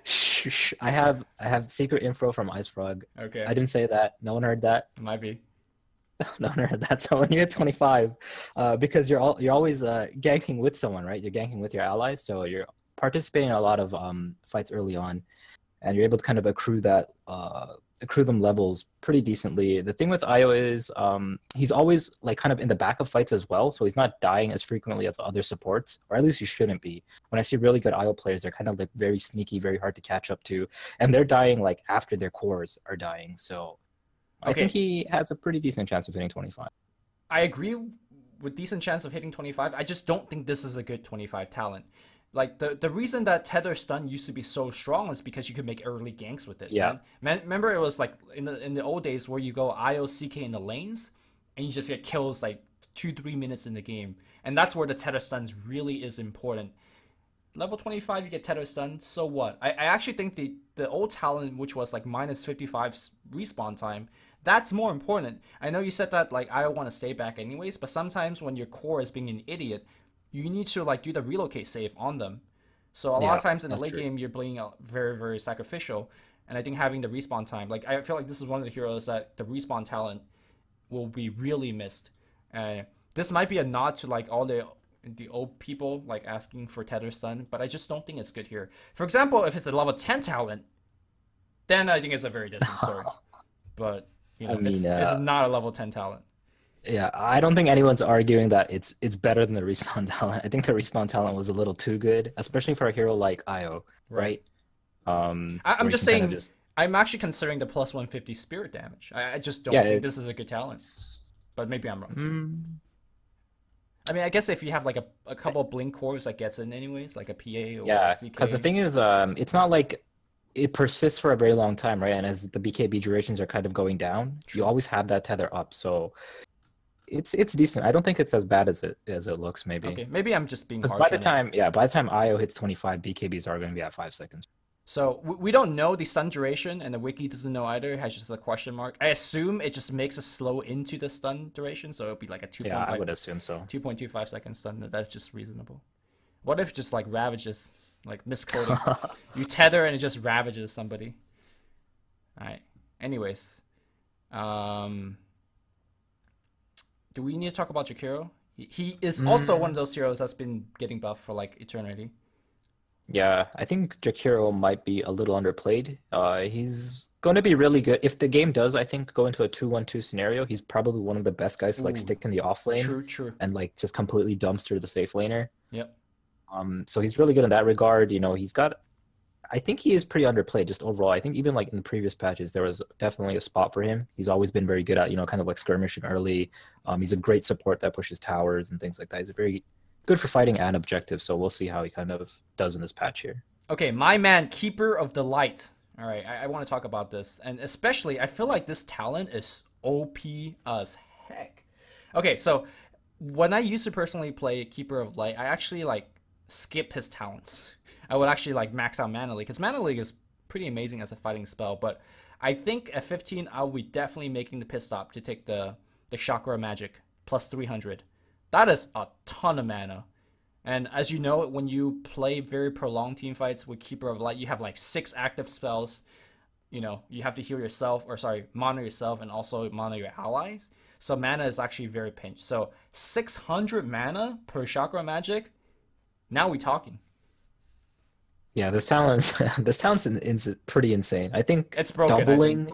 Shh. I have secret info from Ice Frog. Okay, I didn't say that. No one heard that. might be. No one heard that. So when you hit 25, because you're always ganking with someone, right? You're ganking with your allies, so you're participating in a lot of fights early on, and you're able to kind of accrue them levels pretty decently. The thing with Io is he's always like kind of in the back of fights as well, so he's not dying as frequently as other supports, or at least he shouldn't be. When I see really good Io players, they're kind of like very sneaky, very hard to catch up to, and they're dying like after their cores are dying. So I think Okay, he has a pretty decent chance of hitting 25. I agree with decent chance of hitting 25. I just don't think this is a good 25 talent. Like the reason that Tether stun used to be so strong is because you could make early ganks with it, Yeah, man. Remember it was like in the old days where you go IOCK in the lanes and you just get kills like 2-3 minutes in the game, and that's where the Tether stuns really is important. Level 25 you get Tether stun, so what? I actually think the old talent, which was like minus 55 respawn time, that's more important. I know you said that like I want to stay back anyways, but sometimes when your core is being an idiot, you need to like do the relocate save on them. So a lot yeah, of times in the that's late true. game you're playing out very, very sacrificial. And I think having the respawn time, like I feel like this is one of the heroes that the respawn talent will be really missed. Uh, this might be a nod to like all the old people like asking for tether stun, but I just don't think it's good here. For example, if it's a level 10 talent, then I think it's a very different story. But I mean, it's not a level 10 talent. yeah, I don't think anyone's arguing that it's better than the respawn talent. I think the respawn talent was a little too good, especially for a hero like Io, Right. right? I'm Where you just can kind of saying, just I'm actually considering the plus 150 spirit damage. I just yeah, don't think this is a good talent, but maybe I'm wrong. mm, I mean, I guess if you have like a couple of blink cores that gets in anyways, like a PA or a yeah, because the CK. thing is, it's not like it persists for a very long time, right? And as the BKB durations are kind of going down, you True. always have that tether up. So it's decent. I don't think it's as bad as it looks, maybe. Okay, maybe I'm just being Because by harsh the on it. time, yeah, by the time IO hits 25, BKBs are going to be at 5 seconds. So we don't know the stun duration, and the wiki doesn't know either. It has just a question mark. I assume it just makes us slow into the stun duration, so it'll be like a Yeah, I would assume so. 2.25 second stun. That's just reasonable. What if just like ravages, like miscoding? You tether and it just ravages somebody. All right. Anyways, do we need to talk about Jakiro? He is also one of those heroes that's been getting buffed for like eternity. Yeah, I think Jakiro might be a little underplayed. He's going to be really good. If the game does, I think, go into a 2-1-2 scenario, he's probably one of the best guys to like Ooh, stick in the off lane true. and like just completely dumpster the safe laner. Yep. So he's really good in that regard. You know, I think he is pretty underplayed just overall. I think even like in the previous patches, there was definitely a spot for him. He's always been very good at, kind of like skirmishing early. He's a great support that pushes towers and things like that. He's a very good for fighting and objective, so we'll see how he kind of does in this patch here. Okay, my man, Keeper of the Light. All right, I want to talk about this, and especially I feel like this talent is OP as heck. Okay, so when I used to personally play Keeper of Light, I actually like skip his talents. I would actually like max out Mana League, because Mana League is pretty amazing as a fighting spell, but I think at 15 I'll be definitely making the pit stop to take the Chakra Magic plus 300. That is a ton of mana. And as you know, when you play very prolonged team fights with Keeper of Light, you have like 6 active spells. You know, you have to heal yourself, or sorry, mono yourself and also mono your allies. So mana is actually very pinched. So 600 mana per Chakra Magic, now we talking. Yeah, this talent's is pretty insane. I think It's broken.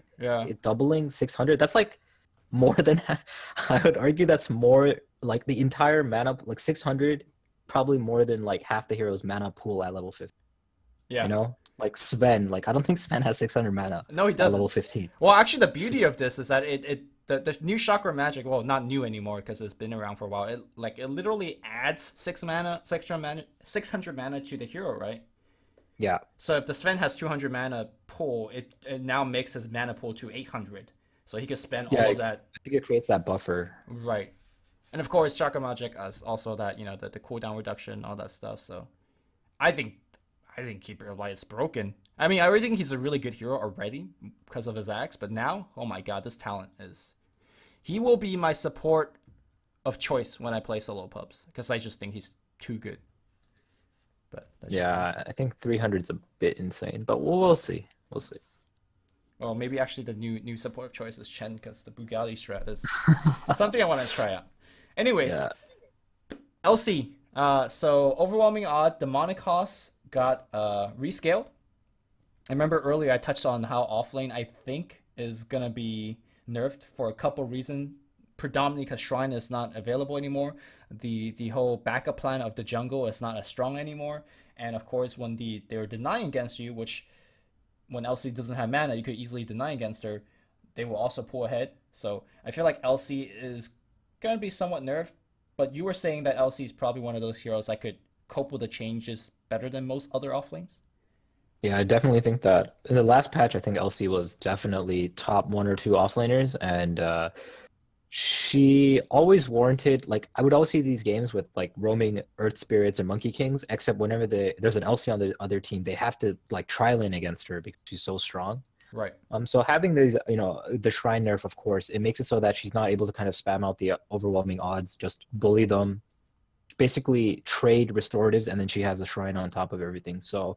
doubling 600, that's like more than I would argue that's more like the entire mana, like 600, probably more than like half the hero's mana pool at level 50. Yeah. Like Sven, like I don't think Sven has 600 mana. No, he at doesn't. level 15. Well, actually, the beauty of this is that the new Chakra Magic, well, not new anymore because it's been around for a while. It literally adds 600 mana to the hero, right? Yeah. So if the Sven has 200 mana pool, it now makes his mana pool to 800. So he could spend all of that. I think it creates that buffer. Right. And of course, Chakra Magic has also that, the cooldown reduction, all that stuff. So I think Keeper of Light is broken. I mean, I already think he's a really good hero already because of his axe, but now, oh my god, this talent is... He will be my support of choice when I play solo pubs, because I just think he's too good. But yeah, I think 300 is a bit insane, but we'll see. We'll see. Well, maybe actually the new support of choice is Chen, because the Bugatti strat is something I want to try out. Anyways, yeah. LC. So overwhelming odd, demonic cost got rescaled. I remember earlier I touched on how offlane I think is gonna be nerfed for a couple reasons. Predominantly because Shrine is not available anymore. The whole backup plan of the jungle is not as strong anymore. And of course, when they're denying against you, which when LC doesn't have mana, you could easily deny against her, they will also pull ahead. So I feel like LC is gonna be somewhat nerfed. But you were saying that LC is probably one of those heroes that could cope with the changes better than most other offlanes. Yeah, I definitely think that. In the last patch, I think LC was definitely top 1 or 2 offlaners, and she always warranted, like, I would always see these games with like roaming Earth Spirits and Monkey Kings, except whenever there's an LC on the other team, they have to like tri-lane against her because she's so strong. Right. So having these, the Shrine nerf, of course, it makes it so that she's not able to kind of spam out the overwhelming odds, just bully them, basically trade restoratives, and then she has the Shrine on top of everything. So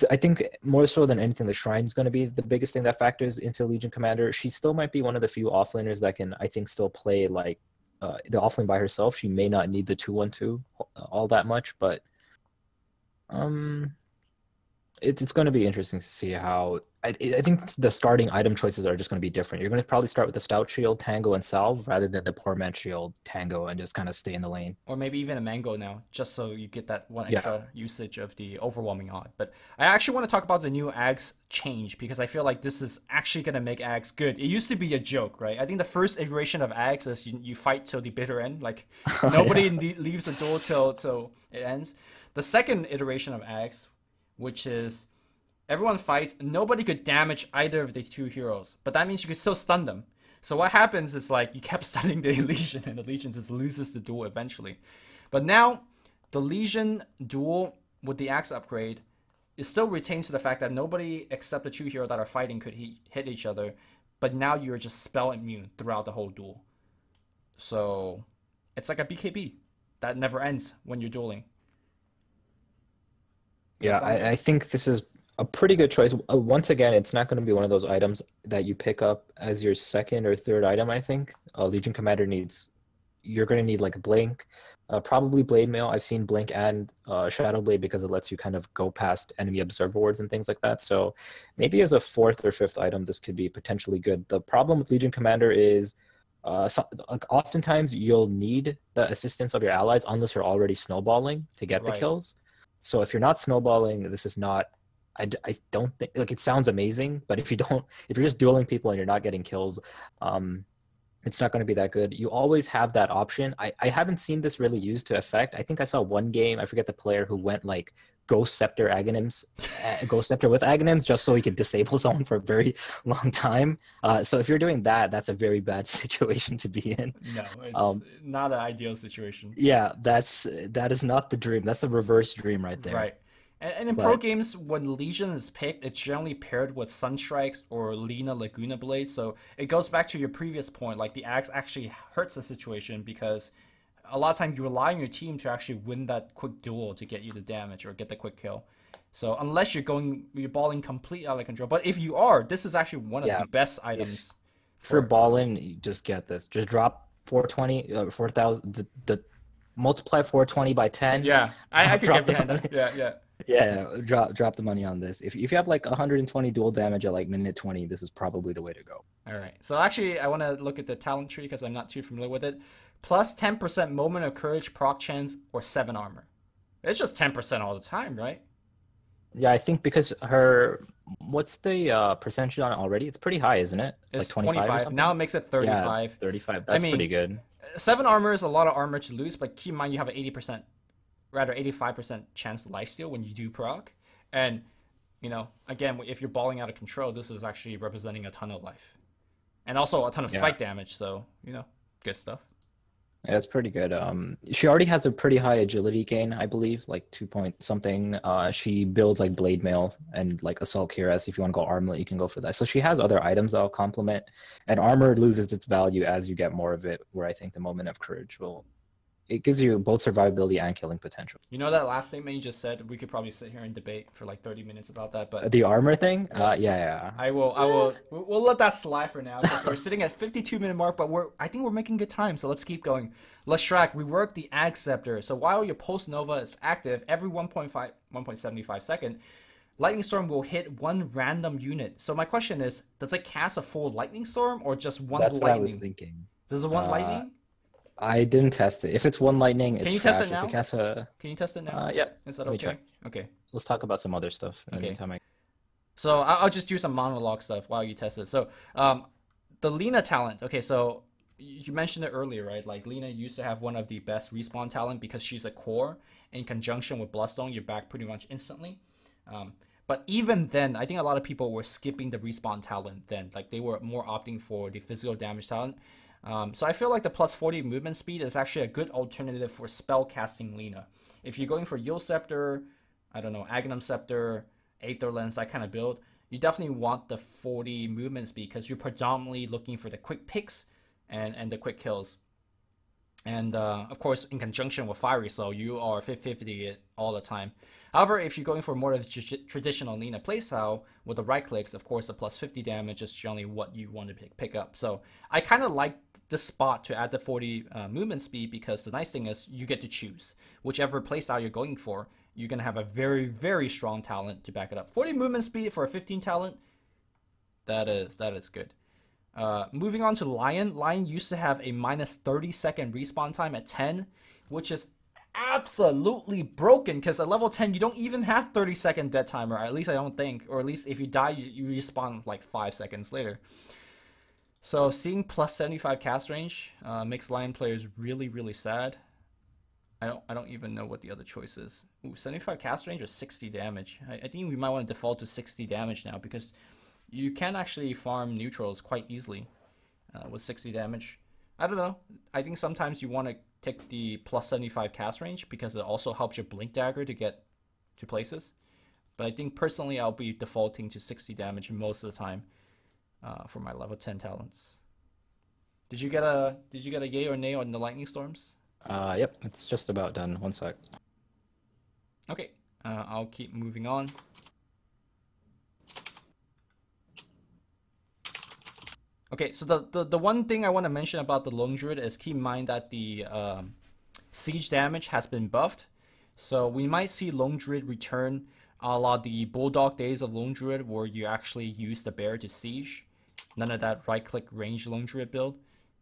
I think more so than anything, the Shrine's going to be the biggest thing that factors into Legion Commander. She still might be one of the few offlaners that can, I think, still play like the offlane by herself. She may not need the 2-1-2 all that much, but it's going to be interesting to see how... I think the starting item choices are just going to be different. You're going to probably start with the Stout Shield, Tango, and Salve, rather than the Poor Man Shield, Tango, and just kind of stay in the lane. Or maybe even a Mango now, just so you get that one extra usage of the overwhelming odd. But I actually want to talk about the new Ags change, because I feel like this is actually going to make Ags good. It used to be a joke, right? I think the first iteration of Ags is you fight till the bitter end. Like, nobody leaves the duel till it ends. The second iteration of Ags, which is... everyone fights, nobody could damage either of the two heroes, but that means you could still stun them. So what happens is like you kept stunning the Legion, and the Legion just loses the duel eventually. But now the Legion duel with the axe upgrade, it still retains the fact that nobody except the two heroes that are fighting could hit each other. But now you're just spell immune throughout the whole duel. So it's like a BKB that never ends when you're dueling. Yeah, I think this is a pretty good choice. Once again, it's not going to be one of those items that you pick up as your second or third item, I think. Legion Commander needs, you're going to need like a Blink, probably Blade Mail. I've seen Blink and Shadow Blade because it lets you kind of go past enemy observer wards and things like that. So maybe as a fourth or fifth item, this could be potentially good. The problem with Legion Commander is like oftentimes you'll need the assistance of your allies unless you're already snowballing to get the Right. kills. So if you're not snowballing, this is not. I don't think like it sounds amazing, but if you're just dueling people and you're not getting kills, it's not going to be that good. You always have that option. I haven't seen this really used to effect. I think I saw one game, I forget the player who went like Ghost Scepter Ghost Scepter with Aghanims just so he could disable someone for a very long time. So if you're doing that, that's a very bad situation to be in. No, it's Um, not an ideal situation. yeah, that is not the dream. That's the reverse dream right there. Right. And in pro But games, when Legion is picked, it's generally paired with Sunstrikes or Lina Laguna Blade. So it goes back to your previous point, like the axe actually hurts the situation because a lot of times you rely on your team to actually win that quick duel to get you the damage or get the quick kill. So unless you're balling completely out of control. But if you are, this is actually one of the yeah, best if items for for balling, you just get this. Just drop 420, 4,000, the multiply 420 by 10, yeah, I could get drop behind the that. Yeah, yeah. yeah, drop the money on this. If you have like 120 dual damage at like minute 20, this is probably the way to go. All right. So actually, I want to look at the talent tree because I'm not too familiar with it. Plus 10% moment of courage, proc chance, or 7 armor. It's just 10% all the time, right? Yeah, I think because what's the percentage on it already? It's pretty high, isn't it? Like It's 25 or 25. Now something? it makes it Yeah, it's 35. 35. I That's pretty mean, good. 7 armor is a lot of armor to lose, but keep in mind you have an 80%, rather 85% chance to lifesteal when you do proc. And, again, if you're balling out of control, this is actually representing a ton of life. And also a ton of Yeah. spike damage, so, good stuff. Yeah, it's pretty good. She already has a pretty high agility gain, I believe, like 2 point something. She builds like blade mail and like assault cuirass. If you want to go armlet, you can go for that. So she has other items that'll complement. And armor loses its value as you get more of it, where I think the moment of courage it gives you both survivability and killing potential. You know that last statement you just said? We could probably sit here and debate for like 30 minutes about that, but The armor thing? yeah. Yeah. We'll let that slide for now because we're sitting at 52-minute mark, but I think we're making good time, so let's keep going. Let's track. We work the Ag Scepter. So while your Pulse Nova is active, every 1.75 second, Lightning Storm will hit one random unit. So my question is, does it cast a full Lightning Storm or just one That's what I lightning? was thinking. Does it want Uh, lightning? I didn't test it. If it's one lightning, Can it's you test it trash. If it now? casts a, Can you test it now? yeah, Is that let me okay? check. Okay. Let's talk about some other stuff in the Okay. meantime. So I'll just do some monologue stuff while you test it. So the Lina talent. Okay, so you mentioned it earlier, right? Like Lina used to have one of the best respawn talent because she's a core. In conjunction with Bloodstone, you're back pretty much instantly. But even then, I think a lot of people were skipping the respawn talent then. Like they were more opting for the physical damage talent. So I feel like the plus 40 movement speed is actually a good alternative for spell casting Lina. If you're going for Yield Scepter, I don't know, Aghanim Scepter, Aether Lens, that kind of build, you definitely want the 40 movement speed because you're predominantly looking for the quick picks and the quick kills. And of course, in conjunction with Fiery Slow, you are 50-50 it all the time. However, if you're going for more of the traditional Lina playstyle with the right clicks, of course, the plus 50 damage is generally what you want to pick up. So I kind of like this spot to add the 40 movement speed because the nice thing is you get to choose whichever playstyle you're going for. You're going to have a very, very strong talent to back it up. 40 movement speed for a 15 talent, that is good. Moving on to Lion. Lion used to have a minus 30-second respawn time at 10, which is absolutely broken because at level 10 you don't even have 30-second dead timer. At least I don't think, or at least if you die you respawn like 5 seconds later. So seeing plus 75 cast range makes Lion players really, really sad. I don't even know what the other choice is. Ooh, 75 cast range or 60 damage. I think we might want to default to 60 damage now because you can actually farm neutrals quite easily. with 60 damage. I don't know. I think sometimes you want to take the plus 75 cast range because it also helps your blink dagger to get to places. But I think personally I'll be defaulting to 60 damage most of the time for my level 10 talents. Did you get a yay or nay on the lightning storms? Yep, it's just about done. One sec. Okay, I'll keep moving on. Okay, so the one thing I want to mention about the Lone Druid is keep in mind that the siege damage has been buffed. So we might see Lone Druid return a la the Bulldog days of Lone Druid where you actually use the bear to siege. None of that right-click range Lone Druid build.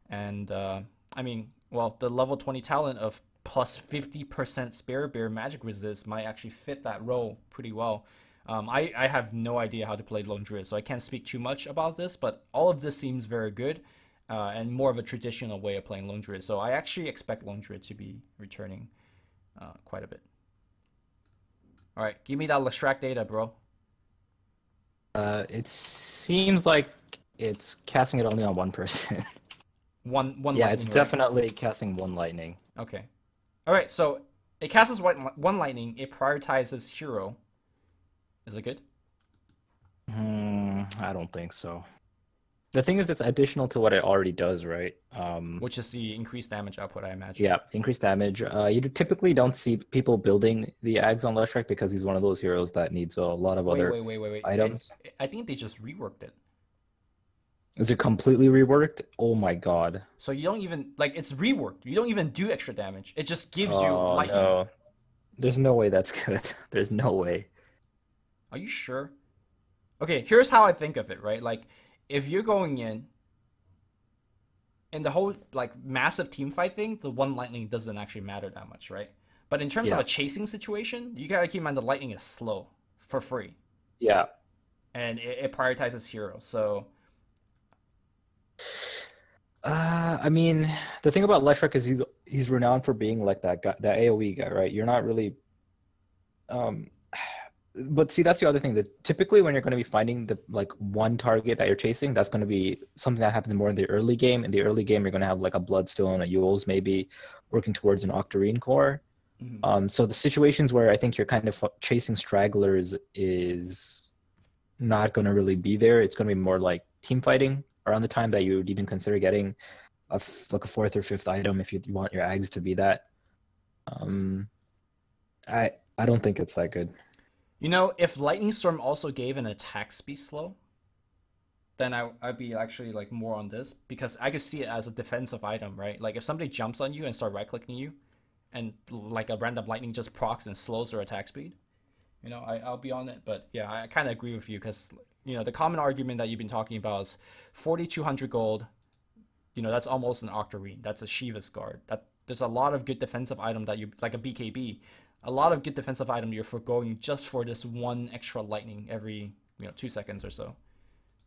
And, I mean, well, the level 20 talent of plus 50% spare bear magic resist might actually fit that role pretty well. I have no idea how to play Lone Druid, so I can't speak too much about this, but all of this seems very good and more of a traditional way of playing Lone Druid. So I actually expect Lone Druid to be returning quite a bit. All right, give me that Lestrak data, bro. It seems like it's casting it only on one person. One Yeah, lightning, it's right? definitely casting one lightning. Okay. All right, so it casts one lightning. It prioritizes hero. Is it good? I don't think so. The thing is, it's additional to what it already does, right? Which is the increased damage output, I imagine. Yeah, increased damage. You typically don't see people building the Ags on Leshrac because he's one of those heroes that needs a lot of Wait, other wait, wait, wait, wait. items. I think they just reworked it. Is it completely reworked? Oh my God. So you don't even like it's reworked. You don't even do extra damage. It just gives you Oh lightning. no. There's no way that's good. There's no way. Are you sure? Okay, here's how I think of it, right? Like if you're going in the whole like massive team fight thing, the one lightning doesn't actually matter that much, right? But in terms of Yeah. a chasing situation, you gotta keep in mind the lightning is slow for free, Yeah. and it prioritizes hero. So I mean, the thing about Leshrac is he's renowned for being like that guy, that AoE guy, right? You're not really um but see, that's the other thing that typically when you're going to be finding the like one target that you're chasing, that's going to be something that happens more in the early game. In the early game, you're going to have like a Bloodstone, a Yules maybe working towards an Octarine core. mhm. So the situations where I think you're kind of chasing stragglers is not going to really be there. It's going to be more like team fighting around the time that you would even consider getting like a fourth or fifth item if you want your Ags to be that. Um, I don't think it's that good. You know, if Lightning Storm also gave an attack speed slow, then I'd be actually like more on this because I could see it as a defensive item, right? Like if somebody jumps on you and start right clicking you, and like a random lightning just procs and slows their attack speed, I'll be on it. But yeah, I kind of agree with you because the common argument that you've been talking about is 4,200 gold. That's almost an Octarine. That's a Shiva's guard. That there's a lot of good defensive item that you like a BKB, a lot of good defensive item you're foregoing just for this one extra lightning every 2 seconds or so.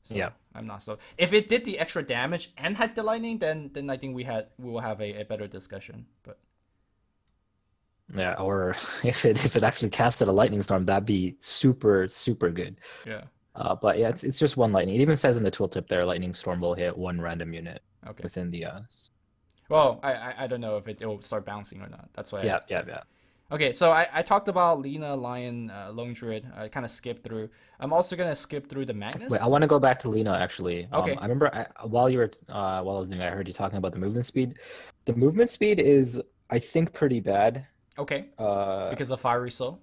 So Yeah. I'm not so. If it did the extra damage and had the lightning, then I think we will have a better discussion. But Yeah, or if it actually casted a lightning storm, that'd be super, super good. yeah, But yeah, it's just one lightning. It even says in the tooltip there, lightning storm will hit one random unit okay. within the Well, I don't know if it will start bouncing or not. That's why. yeah. Okay, so I talked about Lina, Lion, Lone Druid. I kind of skipped through. I'm also gonna skip through the Wait, I Magnus. want to go back to Lena actually. Okay. I remember while you were while I was doing, I heard you talking about the movement speed. The movement speed is, I think, pretty bad. Okay. Uh, Because of Fiery Soul.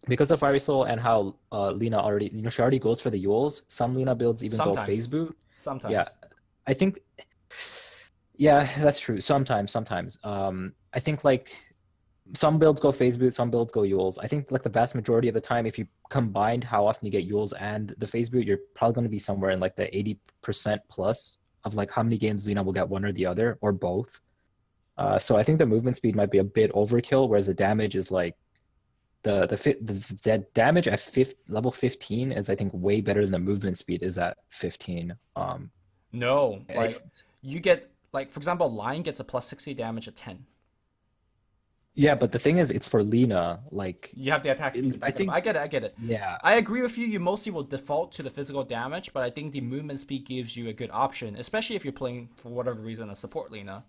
because of Fiery Soul and how Lena already, she already goes for the Yules. Some Lena builds even go phase Sometimes. boot. Yeah, Sometimes. I think, yeah, that's true. Sometimes. I think like some builds go phase boot, some builds go Yules. I think like the vast majority of the time, if you combined how often you get Yules and the phase boot, you're probably going to be somewhere in like the 80% plus of like how many games Lena will get one or the other or both. So I think the movement speed might be a bit overkill, whereas the damage is like the damage at level 15 is I think way better than the movement speed is at 15. No, If, like you get like for example, Lion gets a plus 60 damage at 10. Yeah, but the thing is, it's for Lena. Like, You have the attack speed to I back it up. think, I get it. I get it. yeah, I agree with you. You mostly will default to the physical damage, but I think the movement speed gives you a good option, especially if you're playing for whatever reason a support Lena.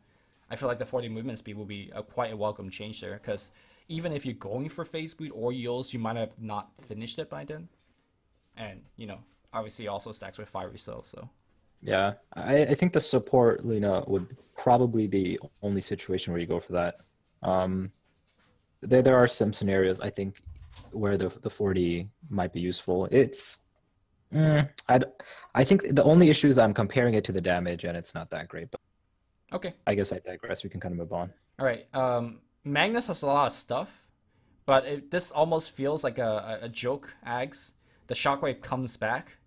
I feel like the 40 movement speed will be quite a welcome change there, because even if you're going for phase speed or yields, you might have not finished it by then. And obviously also stacks with fiery cell. So yeah. I think the support Lena would probably the only situation where you go for that. Um, there are some scenarios I think where the 40 might be useful. It's mm, I d- I think the only issue is I'm comparing it to the damage, and it's not that great. But okay, I guess I digress. We can kind of move on. all right. Magnus has a lot of stuff, but this almost feels like a joke. Ags, the shockwave comes back,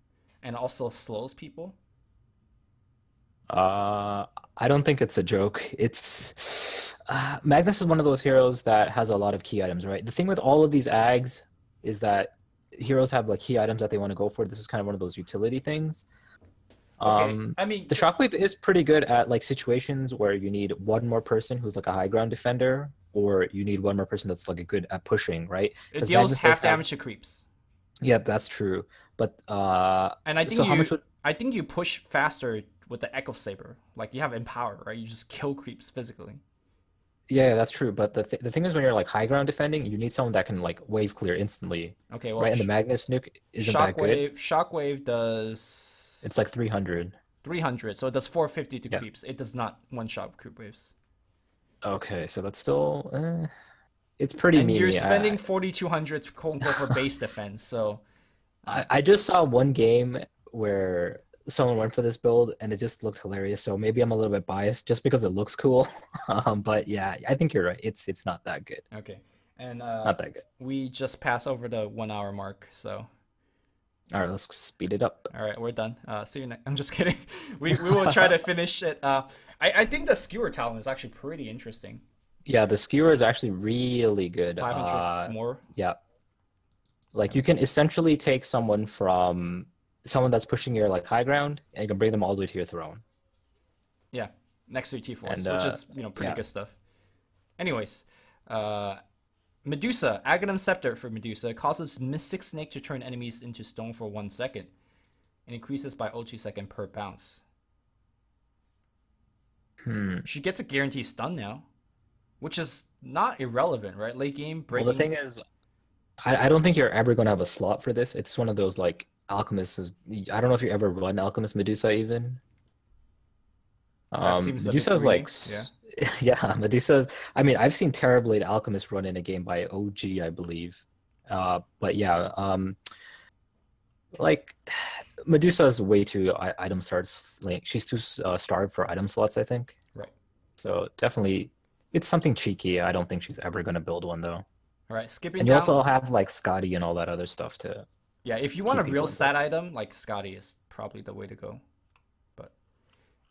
and also slows people. I don't think it's a joke. It's Magnus is one of those heroes that has a lot of key items, right? The thing with all of these ags is that heroes have like key items that they want to go for. This is kind of one of those utility things. Okay, Um, I mean, the Shockwave is pretty good at like situations where you need one more person who's like a high ground defender, or you need one more person that's like a good at pushing, right? it Because deals Magnus does half have, damage to creeps, yeah, that's true. But and I so think how much would you push faster with the Echo Saber. Like you have Empower, right? You just kill creeps physically. yeah, that's true. But the thing is, when you're like high ground defending, you need someone that can like wave clear instantly, Okay, well, right? And the Magnus nuke isn't that good. Shockwave It's does like 300. 300, so it does 450 to Yeah. creeps. It does not one shot creep waves. Okay, so that's still it's pretty And you're memey. spending 4200 quote unquote for base defense, so I just saw one game where someone went for this build and it just looked hilarious. So maybe I'm a little bit biased just because it looks cool. But yeah, I think you're right. It's not that good. okay. And Not that good. we just pass over the 1 hour mark, so All right, let's speed it up. all right, we're done. See you next. I'm just kidding. We will try to finish it. I think the skewer talent is actually pretty interesting. Yeah, the skewer is actually really good. 500 more. Yeah, like you can essentially take someone from someone that's pushing your like high ground and you can bring them all the way to your throne. Yeah, next to T Force, And which is pretty yeah. good stuff. Anyways, uh, Medusa, Aghanim Scepter for Medusa causes Mystic Snake to turn enemies into stone for 1 second, and increases by 0.2 seconds per bounce. She gets a guaranteed stun now, which is not irrelevant, right? Late game Well, breaking. the thing is, I don't think you're ever going to have a slot for this. It's one of those like Alchemist is. I don't know if you ever run Alchemist Medusa even. That seems a bit Medusa is greedy. like, Yeah. yeah, Medusa. I mean, I've seen Terrorblade Alchemist run in a game by OG, I believe. But yeah, like Medusa is way too item starts. Like she's too starved for item slots, I think. Right. So definitely, it's something cheeky. I don't think she's ever going to build one though. All right. Skipping And you down. also have like Scotty and all that other stuff to Yeah, if you want keep a real people stat involved. item, like Scotty is probably the way to go. But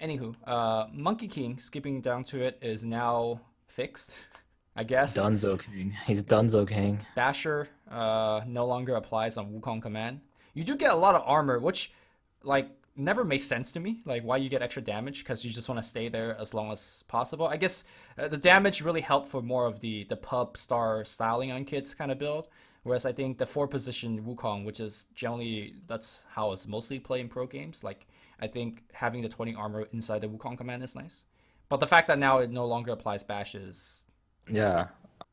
anywho, Monkey King, skipping down to it, is now fixed, I guess. Dunzo King. He's Dunzo King. Basher no longer applies on Wukong command. You do get a lot of armor, which like never makes sense to me. Like why you get extra damage because you just want to stay there as long as possible. I guess the damage really helped for more of the pub star styling on kids kind of build. Whereas I think the 4 position Wukong, which is generally that's how it's mostly played in pro games. Like I think having the 20 armor inside the Wukong command is nice. But the fact that now it no longer applies bash is Yeah.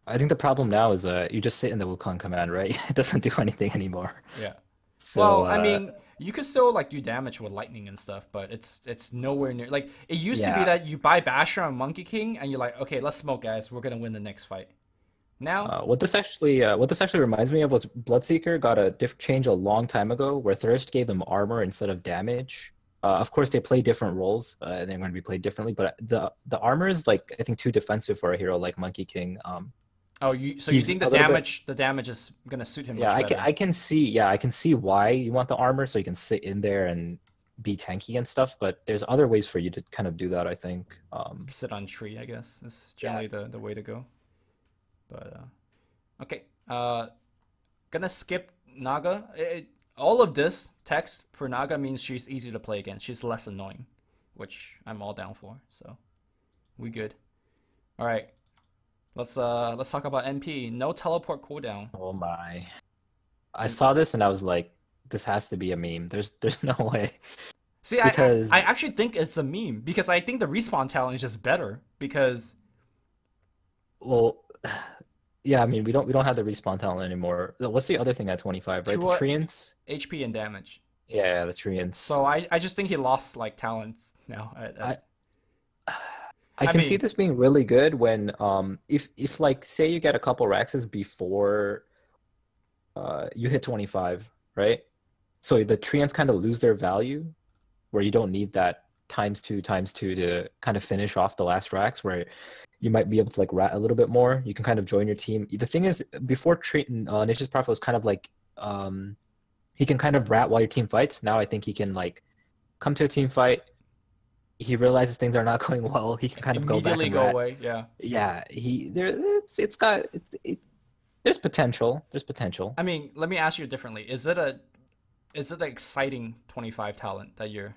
I think the problem now is you just sit in the Wukong command, right? It doesn't do anything anymore. yeah. So Well, I mean, you could still like do damage with lightning and stuff, but it's nowhere near like it used to be yeah. that you buy Basher on Monkey King and you're like, okay, let's smoke, guys. We're gonna win the next fight. Now, What this actually reminds me of was Bloodseeker got a diff change a long time ago where Thirst gave them armor instead of damage. Of course, they play different roles. They're going to be played differently, but the armor is like I think too defensive for a hero like Monkey King. oh, you so you He's think a little bit. the damage is gonna suit him Yeah, much better? I can see why you want the armor so you can sit in there and be tanky and stuff. But there's other ways for you to kind of do that. I think. Sit on tree, I guess, is Yeah. generally the way to go. But okay, gonna skip Naga. All of this text for Naga means she's easy to play against. She's less annoying, which I'm all down for. So we good. All right. Let's talk about NP. No teleport cooldown. Oh my. I And saw this and I was like, this has to be a meme. There's no way. see, I Because, actually think it's a meme because I think the respawn talent is just better because well, yeah, I mean we don't have the respawn talent anymore. What's the other thing at 25, right? The two treants? HP and damage. Yeah, the treants. So I just think he lost like talent now. I I I can see mean, this being really good when if like say you get a couple Raxes before you hit 25, right? So the treants kind of lose their value where you don't need that times two to kind of finish off the last racks where you might be able to like rat a little bit more. You can kind of join your team. The thing is, before Nature's Prophet was kind of like he can kind of rat while your team fights. Now I think he can like come to a team fight. He realizes things are not going well. He can kind of go back immediately and go rat. away. Yeah. Yeah, he there. It's got there's potential. There's potential. I mean, let me ask you differently. Is it an exciting 25 talent that you're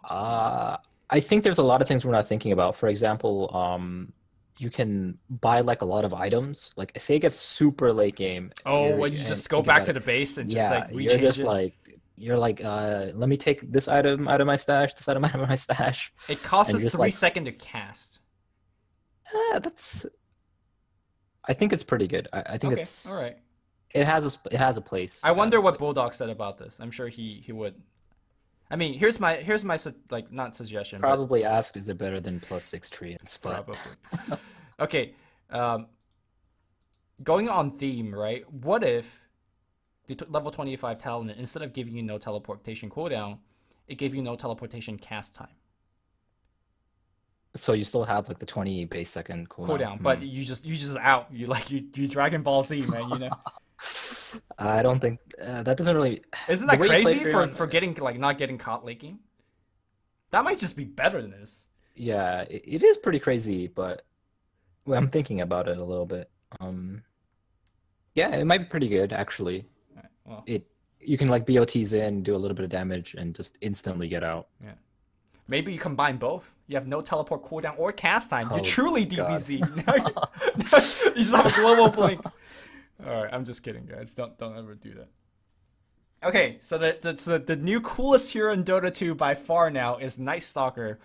Uh, I think there's a lot of things we're not thinking about. For example, you can buy like a lot of items. Like say it gets super late game, oh, when you and just go think back about to it. the base and just Yeah, like rechange it? you're like let me take this item out of my stash, this item out of my stash, It costs and us you're just 3 seconds to cast. that's. I think it's pretty good. I think Okay, all right. it has a place. I It has wonder a what place. Bulldog said about this. I'm sure he would. I mean, here's my like not suggestion, but Probably asked, is it better than +6 treants? But probably. Okay, um, going on theme, right? What if the level 25 talent, instead of giving you no teleportation cooldown, it gave you no teleportation cast time so you still have like the 20 base second cooldown. cooldown, but you just out. You like you Dragon Ball Z, man. You know, I don't think that doesn't really. isn't The that way you play crazy for Freon, getting like not getting caught late game? That might just be better than this. yeah, it is pretty crazy, but well, I'm thinking about it a little bit. Um, yeah, it might be pretty good actually. All right, well, It you can like BOTs in, do a little bit of damage, and just instantly get out. yeah. Maybe you combine both. You have no teleport cooldown or cast time. You're Oh truly God. DBZ. You just have a global blink. All right, I'm just kidding, guys. Don't ever do that. Okay, so the new coolest hero in Dota 2 by far now is Night Stalker.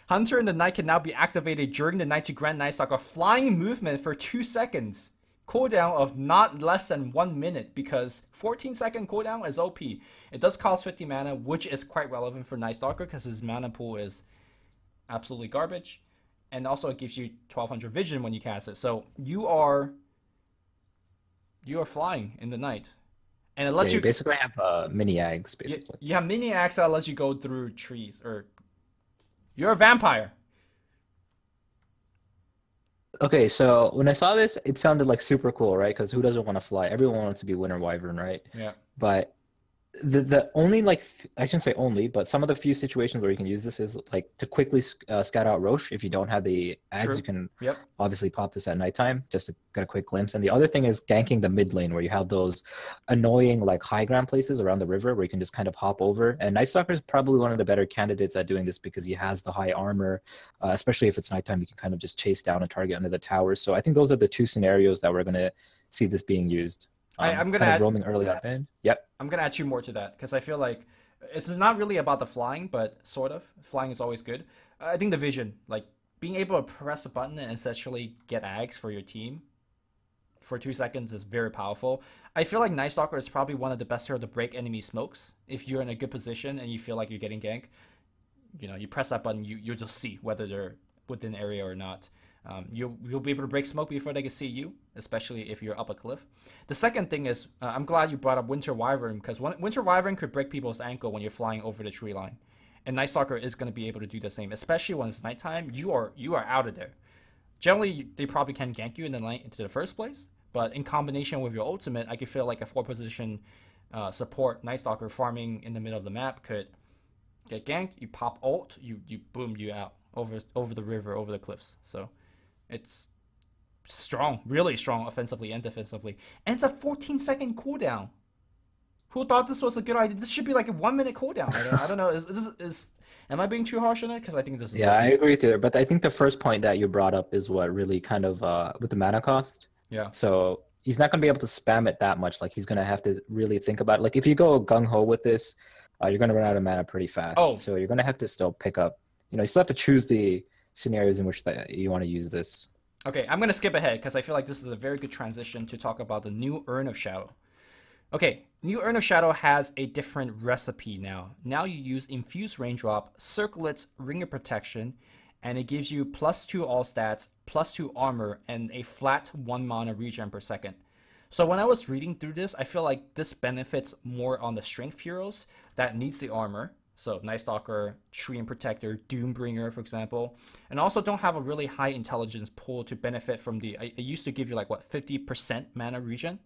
Hunter in the Night can now be activated during the night to grant Night Stalker flying movement for 2 seconds. Cooldown of not less than 1 minute because 14-second cooldown is OP. It does cost 50 mana, which is quite relevant for Night Stalker because his mana pool is absolutely garbage. And also it gives you 1200 vision when you cast it. So you are flying in the night. And it Yeah, lets you you basically have mini ags basically. you have mini axe that lets you go through trees, or you're a vampire. Okay, so when I saw this, it sounded like super cool, right? Because who doesn't want to fly? Everyone wants to be Winter Wyvern, right? Yeah. But the only like I shouldn't say only, but some of the few situations where you can use this is like to quickly scout out Roche. If you don't have the ads, True. you can Yep. obviously pop this at nighttime just to get a quick glimpse. And the other thing is ganking the mid lane where you have those annoying like high ground places around the river where you can just kind of hop over. And Night Stalker is probably one of the better candidates at doing this because he has the high armor, especially if it's nighttime. You can kind of just chase down a target under the towers. So I think those are the two scenarios that we're gonna see this being used. I'm gonna Kind of add roaming early up in. Yep. I'm gonna add two more to that because I feel like it's not really about the flying, but sort of. Flying is always good. I think the vision, like being able to press a button and essentially get ags for your team for 2 seconds, is very powerful. I feel like Night Stalker is probably one of the best hero to break enemy smokes. If you're in a good position and you feel like you're getting gank, you know, you press that button, you'll just see whether they're within area or not. You'll be able to break smoke before they can see you, especially if you're up a cliff. The second thing is, I'm glad you brought up Winter Wyvern because Winter Wyvern could break people's ankle when you're flying over the tree line, and Night Stalker is going to be able to do the same, especially when it's nighttime. You are out of there. Generally, they probably can gank you in the night into the first place, but in combination with your ultimate, I could feel like a 4 position support Night Stalker farming in the middle of the map could get ganked. You pop ult, you boom, you out over the river, over the cliffs. So it's strong, really strong offensively and defensively. And it's a 14-second cooldown. Who thought this was a good idea? This should be like a 1 minute cooldown. I don't know. Am I being too harsh on it? Because I think this is Yeah, like, I agree with you there. But I think the first point that you brought up is what really kind of with the mana cost. yeah. So he's not going to be able to spam it that much. Like he's going to have to really think about it. Like if you go gung ho with this, you're going to run out of mana pretty fast. Oh, So you're going to have to still pick up. You still have to choose the scenarios in which that you want to use this. okay. I'm gonna skip ahead because I feel like this is a very good transition to talk about the new Urn of Shadow. Okay, new Urn of Shadow has a different recipe now. Now you use Infused Raindrop, Circlet's Ring of Protection, and it gives you +2 all stats, +2 armor, and a flat 1 mana regen per second. So when I was reading through this, I feel like this benefits more on the strength heroes that needs the armor. So Night Stalker, Treant Protector, Doombringer, for example, and also don't have a really high intelligence pool to benefit from the. It used to give you like what 50% mana regen.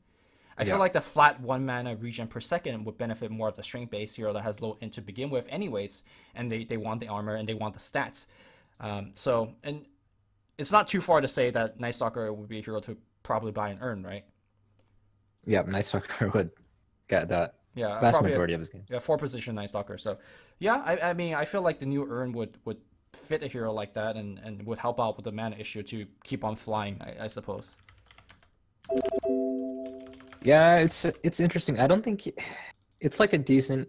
I feel like the flat 1 mana regen per second would benefit more of the strength based hero that has low int to begin with, anyways, and they want the armor and they want the stats. And it's not too far to say that Night Stalker would be a hero to probably buy and earn, right? Yeah, Night Stalker would get that Yeah, vast probably majority of his games. yeah, 4 position Night Stalker. So yeah, I mean I feel like the new Urn would fit a hero like that and would help out with the mana issue to keep on flying, I suppose. Yeah, it's interesting. I don't think it's like a decent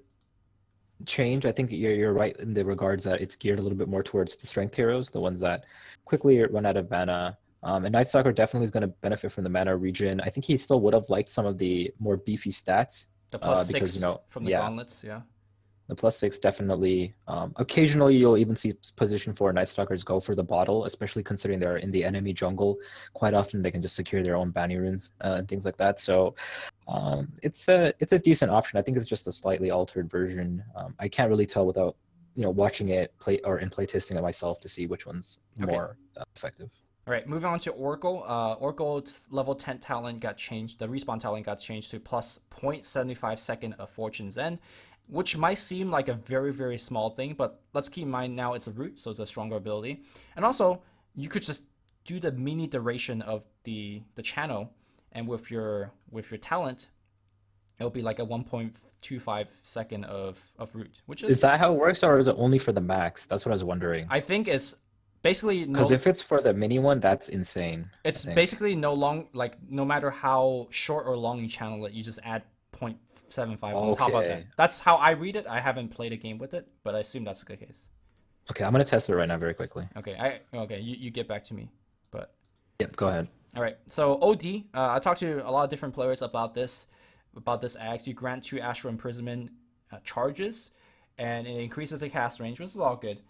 change. I think you're right in the regards that it's geared a little bit more towards the strength heroes, the ones that quickly run out of mana. And Night Stalker definitely is going to benefit from the mana regen. I think he still would have liked some of the more beefy stats. The plus Because, six from the yeah, gauntlets, yeah. the +6 definitely. Occasionally, you'll even see position 4 Night Stalkers go for the bottle, especially considering they're in the enemy jungle. Quite often, they can just secure their own bounty runes and things like that. So it's a decent option. I think it's just a slightly altered version. I can't really tell without watching it play or in playtesting it myself to see which one's more effective. All right, moving on to Oracle. Oracle's level 10 talent got changed. The respawn talent got changed to plus 0.75 second of Fortune's End, which might seem like a very, very small thing, but let's keep in mind now it's a root, so it's a stronger ability. And also, you could just do the mini duration of the channel, and with your talent, it'll be like a 1.25 second of root, which Is that how it works, or is it only for the max? That's what I was wondering. I think it's basically Because if it's for the mini one, that's insane. it's basically no matter how short or long you channel it, you just add 0.75 on top of that. Okay. That's how I read it. I haven't played a game with it, but I assume that's the case. Okay, I'm gonna test it right now very quickly. Okay, you get back to me. But Yep, go ahead. all right. So OD, I talked to a lot of different players about this axe. You grant 2 Astral Imprisonment charges, and it increases the cast range, which is all good.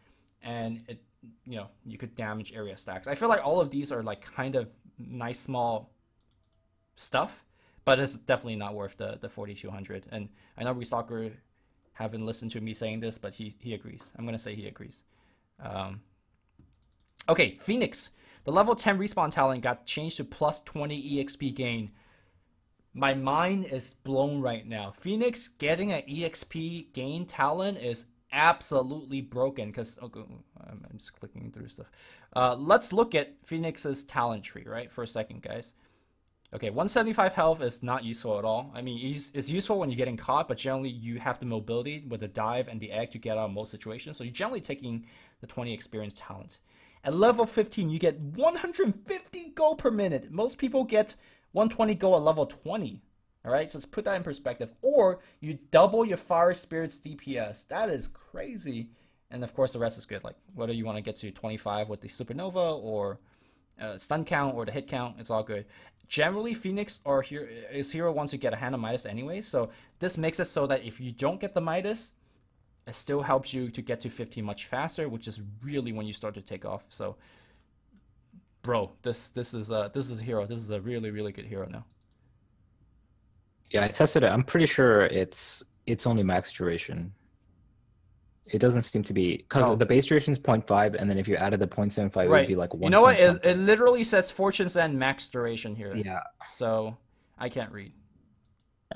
And it you could damage area stacks. I feel like all of these are like kind of nice small stuff, but it's definitely not worth the 4,200. And I know Restalker haven't listened to me saying this, but he agrees. I'm gonna say he agrees. Okay, Phoenix. The level 10 respawn talent got changed to plus 20 EXP gain. My mind is blown right now. Phoenix getting an EXP gain talent is absolutely broken because I'm just clicking through stuff. Let's look at Phoenix's talent tree, right, for a second, guys. Okay, 175 health is not useful at all. I mean, it's useful when you're getting caught, but generally you have the mobility with the dive and the egg to get out of most situations. So you're generally taking the 20 experience talent. At level 15, you get 150 gold per minute. Most people get 120 gold at level 20. All right, so let's put that in perspective. Or you double your Fire Spirit's DPS. That is crazy. And of course, the rest is good. Like whether you want to get to 25 with the Supernova or stun count or the hit count, it's all good. Generally, Phoenix is hero wants to get a hand of Midas anyway. So this makes it so that if you don't get the Midas, it still helps you to get to 15 much faster, which is really when you start to take off. So, bro, this is a hero. This is a really, really good hero now. Yeah, I tested it. I'm pretty sure it's only max duration. It doesn't seem to be because the base duration is 0.5, and then if you added the 0.75, it would be like 1. You know what? It literally says Fortune's End max duration here. Yeah. So I can't read.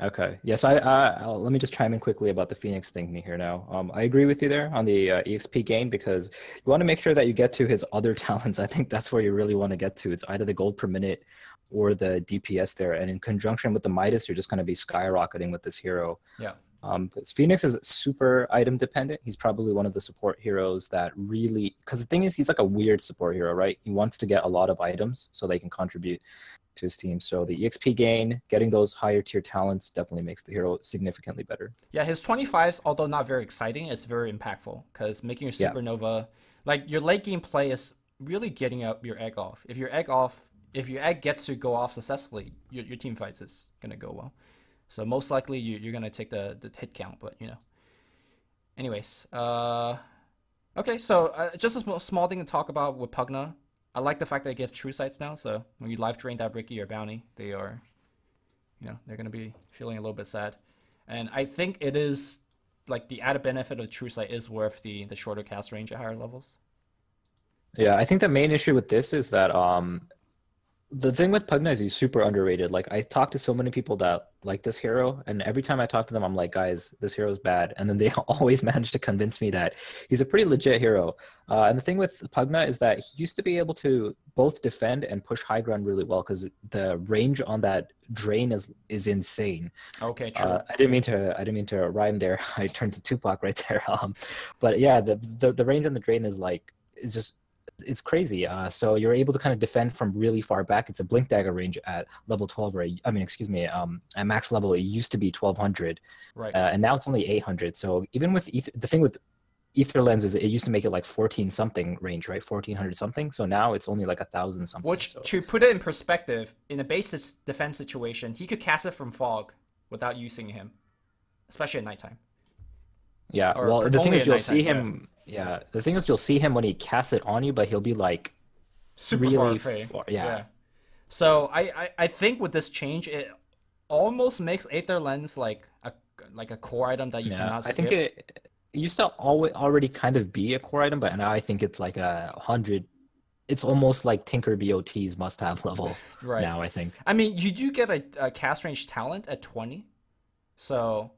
Okay. Yes. Let me just chime in quickly about the Phoenix thing here now. I agree with you there on the EXP gain because you want to make sure that you get to his other talents. I think that's where you really want to get to. It's either the gold per minute or the DPS there, and in conjunction with the Midas, you're just going to be skyrocketing with this hero. Yeah. Because Phoenix is super item dependent. He's probably one of the support heroes that really, because the thing is, he's like a weird support hero, right? He wants to get a lot of items so they can contribute to his team. So the EXP gain, getting those higher tier talents definitely makes the hero significantly better. Yeah, his 25s, although not very exciting, is very impactful because making your Yeah. supernova, like your late game play is really getting up your egg off. If your egg gets to go off successfully, your team fights is gonna go well. So most likely you're gonna take the hit count, but you know. Anyways, okay, so just a small thing to talk about with Pugna. I like the fact that it gives true sights now, so when you live drain that Ricky or Bounty, they are, you know, they're gonna be feeling a little bit sad. And I think it is like the added benefit of true sight is worth the shorter cast range at higher levels. Yeah, I think the main issue with this is that the thing with Pugna is he's super underrated. Like I talk to so many people that like this hero, and every time I talk to them, I'm like, guys, this hero's bad. And then they always manage to convince me that he's a pretty legit hero. And the thing with Pugna is that he used to be able to both defend and push high ground really well because the range on that drain is insane. Okay, true. I didn't mean to rhyme there. I turned to Tupac right there. But yeah, the range on the drain is just it's crazy. So you're able to kind of defend from really far back. It's a blink dagger range at level 12, or I mean, excuse me, at max level it used to be 1200, Right. and now it's only 800. So even with the thing with Ether Lens is it used to make it like 14 something range, right? 1400 something. So now it's only like 1000 something. Which, So to put it in perspective, in a base defense situation, he could cast it from fog without using him, especially at nighttime. yeah, Or well, the thing only is at you'll nighttime, see yeah. him. Yeah, the thing is you'll see him when he casts it on you, but he'll be like Super far really away. far. Yeah. Yeah. So I think with this change, it almost makes Aether Lens like a core item that you Yeah, cannot I think skip. it used to already kind of be a core item, but now I think it's like 100. It's almost like Tinker BOT's must-have level Right. now, I think. I mean, you do get a cast range talent at 20, so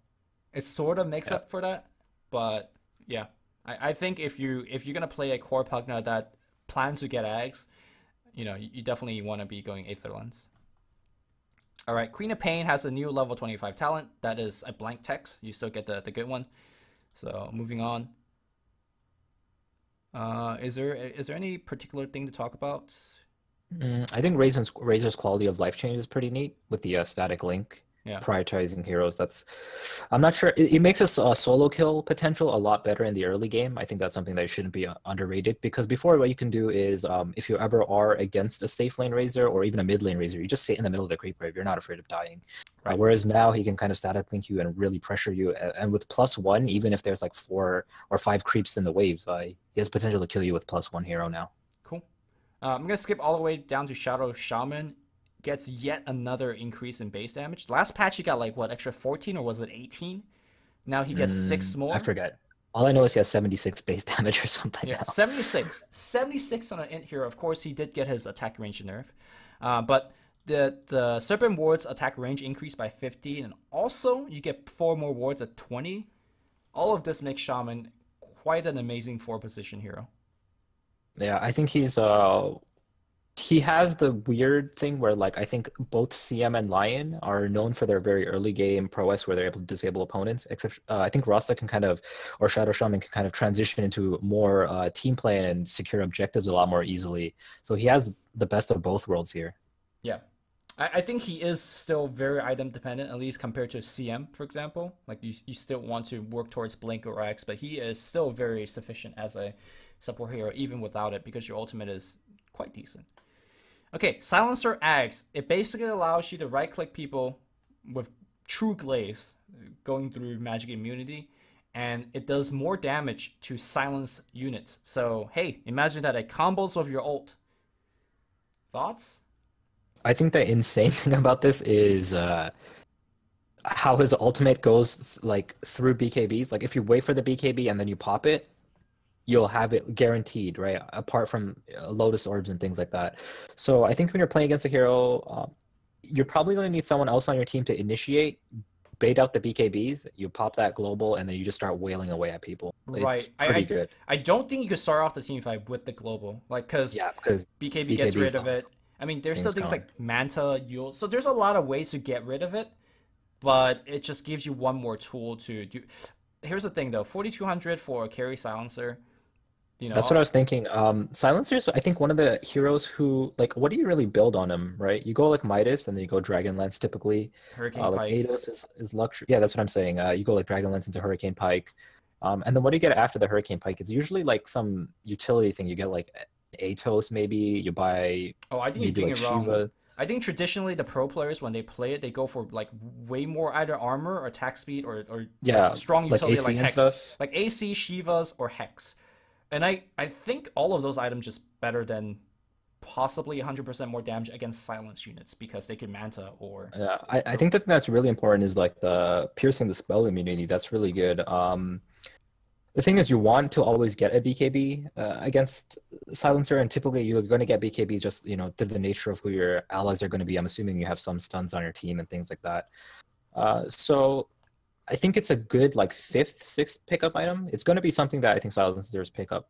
it sort of makes Yeah. up for that. But yeah, I think if you're gonna play a core Pugna that plans to get eggs, you know, you definitely want to be going Aether Lens. All right, Queen of Pain has a new level 25 talent that is a blank text. You still get the good one. So moving on. Is there any particular thing to talk about? I think Razor's quality of life change is pretty neat with the static link Yeah. prioritizing heroes. I'm not sure. It makes us solo kill potential a lot better in the early game. I think that's something that shouldn't be underrated because before what you can do is if you ever are against a safe lane Razor or even a mid lane Razor, you just sit in the middle of the creep wave. You're not afraid of dying. Right. Whereas now he can kind of static link you and really pressure you. And with +1, even if there's like 4 or 5 creeps in the waves, he has potential to kill you with +1 hero now. Cool. I'm gonna skip all the way down to Shadow Shaman. Gets yet another increase in base damage. Last patch he got like what, extra 14 or was it 18? Now he gets 6 I more. forget. All I know is he has 76 base damage or something Yeah, now. 76. 76 on an int hero. Of course, he did get his attack range nerf. But the Serpent Ward's attack range increased by 50, and also you get 4 more wards at 20. All of this makes Shaman quite an amazing 4 position hero. Yeah, I think he has the weird thing where like I think both CM and Lion are known for their very early game prowess where they're able to disable opponents. Except I think Rasta can kind of, or Shadow Shaman can kind of transition into more team play and secure objectives a lot more easily. So he has the best of both worlds here. Yeah. I think he is still very item dependent, at least compared to CM, for example. Like you still want to work towards Blink or X, but he is still very sufficient as a support hero, even without it, because your ultimate is quite decent. Okay, Silencer Ags. It basically allows you to right-click people with true glaives going through magic immunity, and it does more damage to silence units. So, hey, imagine that it combos with your ult. Thoughts? I think the insane thing about this is how his ultimate goes like through BKBs. Like if you wait for the BKB and then you pop it, you'll have it guaranteed, right? Apart from Lotus Orbs and things like that. So I think when you're playing against a hero, you're probably going to need someone else on your team to initiate, bait out the BKBs, you pop that global, and then you just start wailing away at people. It's Right. pretty good. I don't think you could start off the team fight with the global, like because Yeah, because BKB gets BKB rid is of it. awesome. I mean, there's still Things things gone. like Manta, Yule. So there's a lot of ways to get rid of it. but it just gives you one more tool to do. Here's the thing though, 4200 for a carry silencer, you That's what know, I was thinking. Silencers, I think one of the heroes who like what do you really build on them, right? You go like Midas and then you go Dragonlance typically. Hurricane Like Pike. Ados is luxury. Yeah, that's what I'm saying. You go like Dragonlance into Hurricane Pike. And then what do you get after the Hurricane Pike? It's usually like some utility thing. You get like Atos maybe. You buy Oh, I think you're maybe doing like it wrong. Shiva. I think traditionally the pro players when they play it, they go for like way more either armor or attack speed or Yeah, a strong like utility like AC and Hex, stuff. like AC, Shivas, or Hex. And I think all of those items just better than possibly 100% more damage against silence units because they can manta or Yeah, I think the thing that's really important is like the piercing the spell immunity. That's really good. The thing is, you want to always get a BKB against Silencer, and typically you're going to get BKB just, through the nature of who your allies are going to be. I'm assuming you have some stuns on your team and things like that. So I think it's a good like fifth, sixth pickup item. It's going to be something that I think Silencers pick up,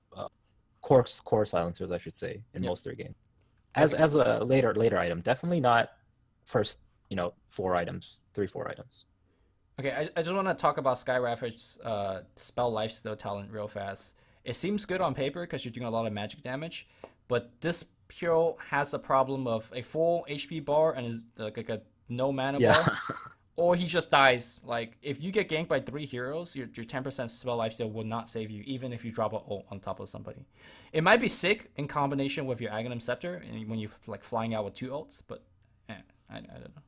core Silencers, I should say, in yep. most of their game. As Okay. as a later item, definitely not first, four items, 3, 4 items. Okay, I just want to talk about Skyraffer's spell lifesteal talent real fast. It seems good on paper because you're doing a lot of magic damage, but this hero has a problem of a full HP bar and is like a no mana Yeah. bar, or he just dies. Like if you get ganked by 3 heroes, your 10% spell lifesteal will not save you, even if you drop a ult on top of somebody. It might be sick in combination with your Aghanim Scepter and when you like flying out with 2 ults, but I don't know.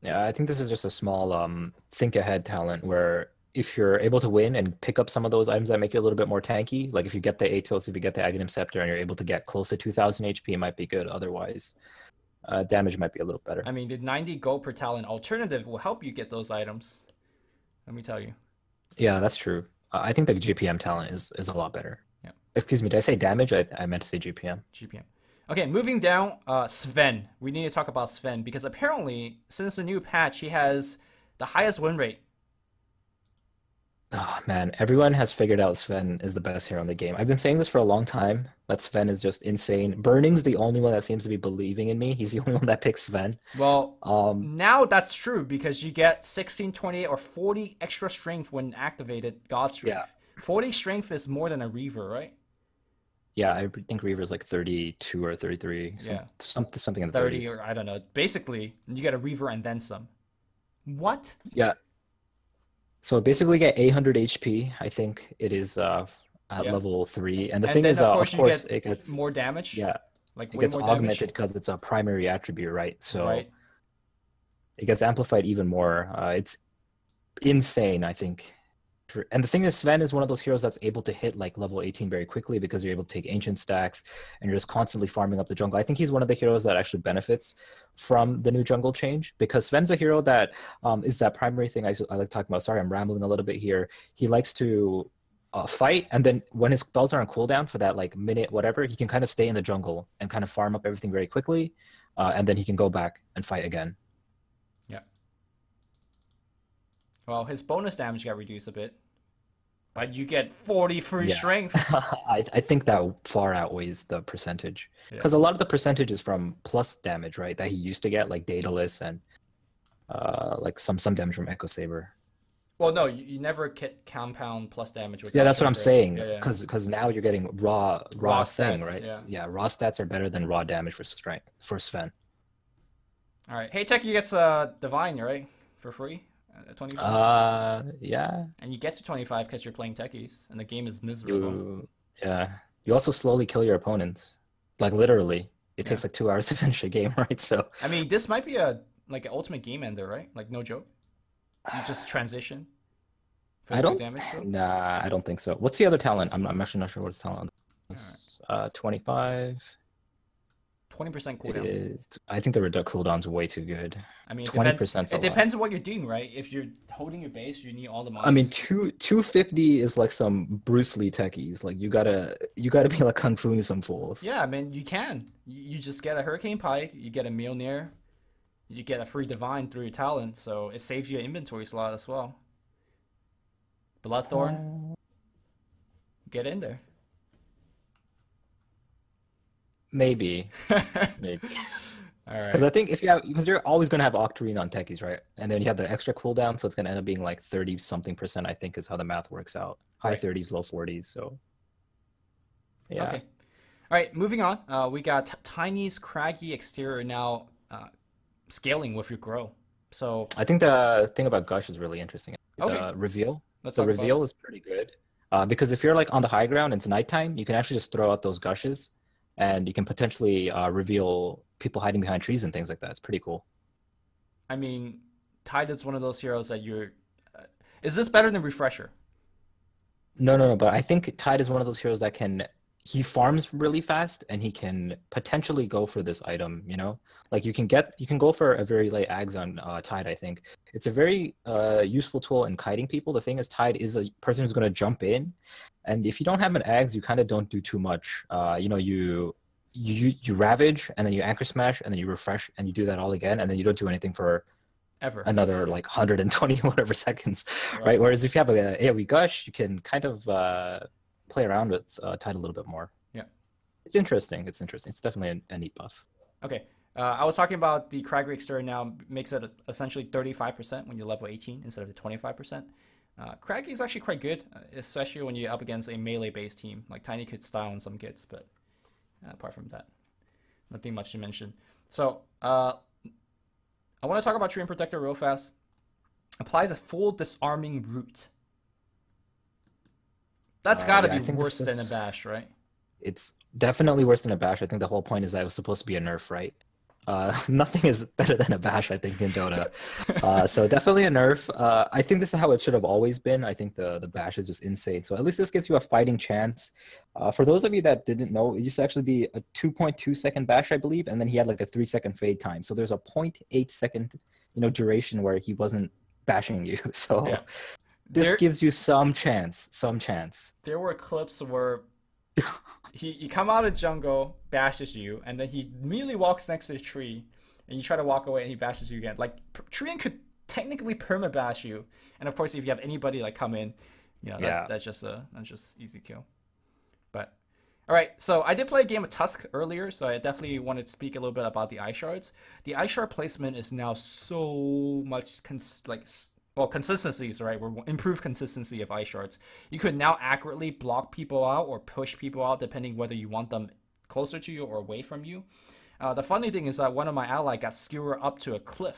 Yeah, I think this is just a small think ahead talent where if you're able to win and pick up some of those items that make you a little bit more tanky, like if you get the Atos, if you get the Aghanim Scepter and you're able to get close to 2000 HP, it might be good. Otherwise, damage might be a little better. I mean, the 90 gold per talent alternative will help you get those items. Let me tell you. Yeah, that's true. I think the GPM talent is a lot better. Yeah, Excuse me, did I say damage? I meant to say GPM. GPM. Okay, moving down, Sven. We need to talk about Sven because apparently, since the new patch, he has the highest win rate. Oh man, everyone has figured out Sven is the best hero in the game. I've been saying this for a long time, that Sven is just insane. Burning's the only one that seems to be believing in me. He's the only one that picks Sven. Well, Um, now that's true because you get 16, 28, or 40 extra strength when activated God yeah, Strength. 40 strength is more than a Reaver, right? yeah, I think Reaver's like 32 or 33, Yeah, something in the 30 30s. or I don't know. Basically, you get a Reaver and then some. What? Yeah, so basically get 800 HP. I think it is at Yeah. level 3. And the And thing then, is, of of course, you course, get it gets, more damage, yeah, like it way gets more damage, augmented because it's a primary attribute, right? So right? it gets amplified even more. It's insane, I think. And the thing is, Sven is one of those heroes that's able to hit like level 18 very quickly because you're able to take ancient stacks and you're just constantly farming up the jungle. I think he's one of the heroes that actually benefits from the new jungle change because Sven's a hero that is that primary thing I like talking about. Sorry, I'm rambling a little bit here. He likes to fight, and then when his spells are on cooldown for that like minute, whatever, he can kind of stay in the jungle and kind of farm up everything very quickly, and then he can go back and fight again. Yeah. Well, his bonus damage got reduced a bit, but you get 40 free Yeah. strength. I think that far outweighs the percentage Yeah. because a lot of the percentage is from plus damage, right? That he used to get, like Daedalus and like some damage from Echo Saber. Well, no, you never get compound plus damage with Yeah, God that's what I'm Strength, right? saying. Yeah, yeah. Because now you're getting raw thing, stats, right? yeah. Yeah, raw stats are better than raw damage for strength for Sven. All right. Hey, Techie gets Divine, right? For free at 25. Yeah. And you get to 25 because you're playing Techies, and the game is miserable. Yeah. You also slowly kill your opponents. Like literally. It Yeah. takes like 2 hours to finish a game, right? So I mean, this might be a like an ultimate game ender, right? Like no joke. You just transition for I the good don't damage throw. nah, I don't think so. What's the other talent? I'm actually not sure what his talent All is. right. 25. 20% It cooldown. is. I think the reduct cooldown's way too good. I mean, it depends. 20%'s a It lot. depends on what you're doing, right? If you're holding your base, you need all the I mean, mons. 250 is like some Bruce Lee techies. Like you gotta be like kung fu some fools. Yeah, I mean, you can. You just get a Hurricane Pike, you get a Mjolnir, you get a free Divine through your talent, so it saves you an inventory slot as well. Bloodthorn, get in there. Maybe, maybe. All Because right. I think if you have, because you're always going to have Octarine on techies, right? And then you have the extra cooldown, so it's going to end up being like 30 something percent, I think, is how the math works out. High Right. 30s, low 40s. So yeah. Okay. All right. Moving on. We got Tiny's craggy exterior now scaling with your grow. So I think the thing about Gush is really interesting. okay, The reveal. let's The talk about it. reveal is pretty good. Because if you're like on the high ground and it's nighttime, you can actually just throw out those gushes and you can potentially reveal people hiding behind trees and things like that. It's pretty cool. I mean, Tide is one of those heroes that you're. Uh, is this better than Refresher? No, but I think Tide is one of those heroes that can he farms really fast and he can potentially go for this item, you know? Like you can go for a very late Ags on Tide, I think. It's a very useful tool in kiting people. The thing is Tide is a person who's gonna jump in, and if you don't have an Ags, you kind of don't do too much. You know, you ravage and then you anchor smash and then you refresh and you do that all again and then you don't do anything for Ever. another like 120 whatever seconds, Right. right? Whereas if you have a AoE Gush, you can kind of play around with Tide a little bit more. Yeah. It's interesting. It's interesting. It's definitely a neat buff. Okay. I was talking about the Crag exterior now makes it essentially 35% when you're level 18 instead of the 25%. Craggy is actually quite good, especially when you're up against a melee-based team. Like Tiny could style on some kits, but apart from that, nothing much to mention. So, I want to talk about Treant Protector real fast. Applies a full disarming root. That's got to Yeah, be I think worse this than a is bash, right? it's definitely worse than a bash. I think the whole point is that it was supposed to be a nerf, right? Nothing is better than a bash, I think, in Dota. So definitely a nerf. I think this is how it should have always been. I think the bash is just insane. So at least this gives you a fighting chance. For those of you that didn't know, it used to actually be a 2.2 second bash, I believe, and then he had like a 3 second fade time. So there's a 0.8 second, duration where he wasn't bashing you. Yeah. So this There gives you some chance, some chance. there were clips where he come out of jungle, bashes you, and then he immediately walks next to the tree, and you try to walk away, and he bashes you again. Like Treant could technically perma bash you, and of course, if you have anybody like come in, Yeah. that's just easy kill. But all right, so I did play a game of Tusk earlier, so I definitely want to speak a little bit about the eye shards. The eye shard placement is now so much consistencies, right? We're improved consistency of eye shards. You could now accurately block people out or push people out depending whether you want them closer to you or away from you. The funny thing is that one of my ally got skewered up to a cliff,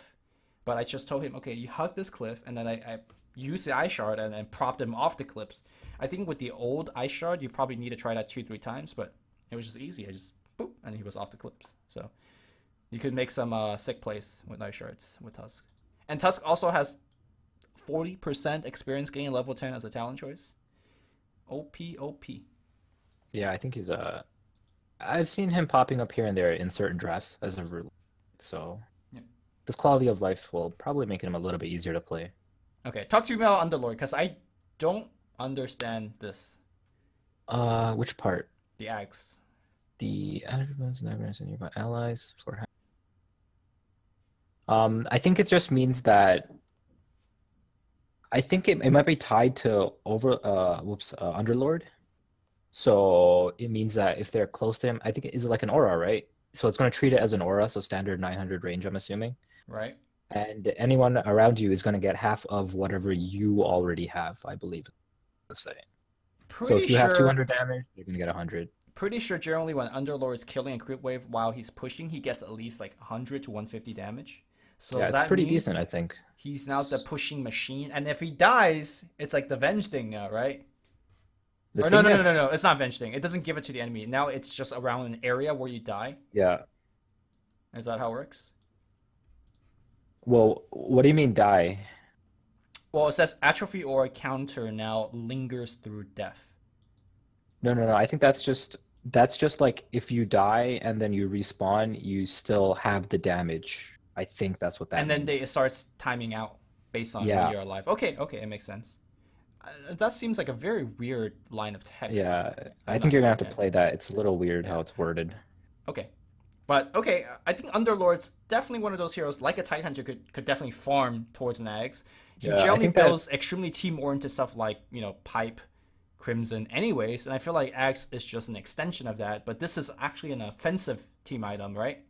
but I just told him, okay, you hug this cliff, and then I used the eye shard and propped him off the cliffs. I think with the old eye shard, you probably need to try that 2-3 times, but it was just easy. I just boop, and he was off the cliffs. So you could make some sick plays with eye shards with Tusk. And Tusk also has 40% experience gain level 10 as a talent choice. OP, OP. Yeah, I think he's I've seen him popping up here and there in certain drafts as a rule. So Yeah. this quality of life will probably make him a little bit easier to play. Okay, talk to me about Underlord, because I don't understand this. Which part? The axe. The attributes never nearby allies for I think it just means that I think it might be tied to Underlord. So it means that if they're close to him, I think it is like an aura, right? So it's going to treat it as an aura, so standard 900 range, I'm assuming. Right? And anyone around you is going to get half of whatever you already have, I believe. Let's say. So Pretty if you have sure 200 damage, you're going to get 100. pretty sure generally when Underlord is killing a creep wave while he's pushing, he gets at least like 100 to 150 damage. So Yeah, does it's that pretty mean decent, I think. he's now the pushing machine? And if he dies, it's like the venge thing now, right? The Or no, thing no, no, no, that's, no. It's not venge thing. It doesn't give it to the enemy. Now it's just around an area where you die. yeah. Is that how it works? Well, what do you mean die? Well, it says atrophy or counter now lingers through death. No. I think that's just like if you die and then you respawn, you still have the damage. I think that's what that And then means. it starts timing out based on when Yeah, you're alive. Okay, okay, it makes sense. That seems like a very weird line of text. yeah. I I'm think not, you're gonna have to yeah, play that. It's a little weird yeah. how it's worded. Okay. But okay, I think Underlord's definitely one of those heroes, like a Tidehunter, could definitely farm towards Nags. He Yeah, I generally think that builds extremely team-oriented stuff like, Pipe, Crimson anyways, and I feel like Axe is just an extension of that, but this is actually an offensive team item, right?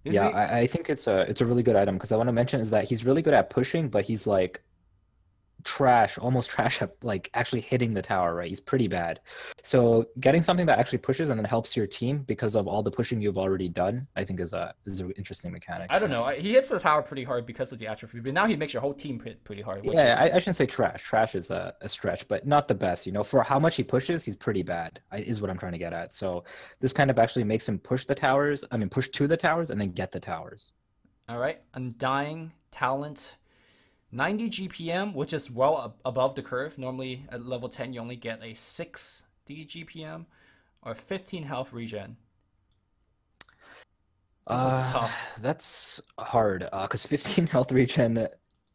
Is Yeah, he? I think it's a really good item because I want to mention is that he's really good at pushing, but he's like trash, almost trash at like actually hitting the tower, right? He's pretty bad. So getting something that actually pushes and then helps your team because of all the pushing you've already done, I think is an interesting mechanic I don't to know. have. He hits the tower pretty hard because of the atrophy, but now he makes your whole team hit pretty hard, which Yeah, is I shouldn't say trash. Trash is a stretch, but not the best. You know, for how much he pushes, he's pretty bad, is what I'm trying to get at. So this kind of actually makes him push the towers. I mean, push to the towers and then get the towers. all right. Undying talent, 90 GPM, which is well above the curve. Normally at level 10, you only get a 6D GPM or 15 health regen. This is Uh, tough, that's hard. Because 15 health regen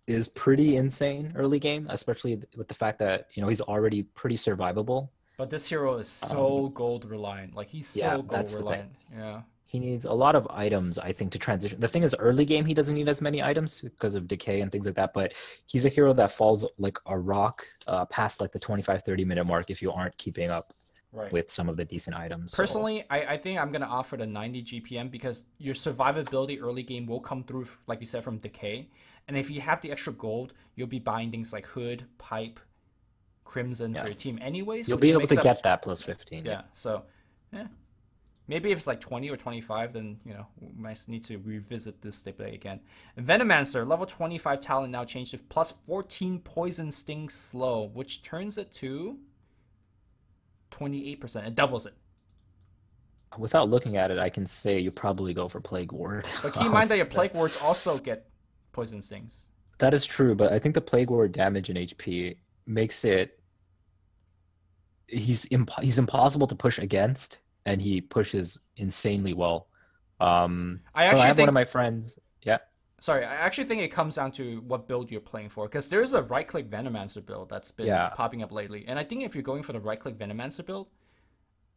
is pretty insane early game, especially with the fact that, you know, he's already pretty survivable. but this hero is Um, so gold reliant. Like he's yeah, so gold that's the thing. reliant. Yeah. He needs a lot of items, I think, to transition. The thing is, early game, he doesn't need as many items because of decay and things like that, but he's a hero that falls like a rock past like the 25-30 minute mark if you aren't keeping up Right. with some of the decent items. So, Personally, I think I'm gonna offer the 90 GPM because your survivability early game will come through, like you said, from decay. And if you have the extra gold, you'll be buying things like Hood, Pipe, Crimson for yeah, your team anyways, you'll be which able makes to up. get that plus 15. Yeah. Yeah. So, yeah. Maybe if it's like 20 or 25, then we might need to revisit this debate again. Venomancer, level 25 talent now changed to plus 14 poison sting slow, which turns it to 28%. It doubles it. Without looking at it, I can say you probably go for Plague Ward. But keep in mind that your plague wards also get poison stings. That is true, but I think the Plague Ward damage and HP makes it he's impossible to push against, and he pushes insanely well. I So I actually have one of think, my friends. Yeah, sorry, I actually think it comes down to what build you're playing for. Because there's a right click Venomancer build that's been yeah, popping up lately. And I think if you're going for the right click Venomancer build,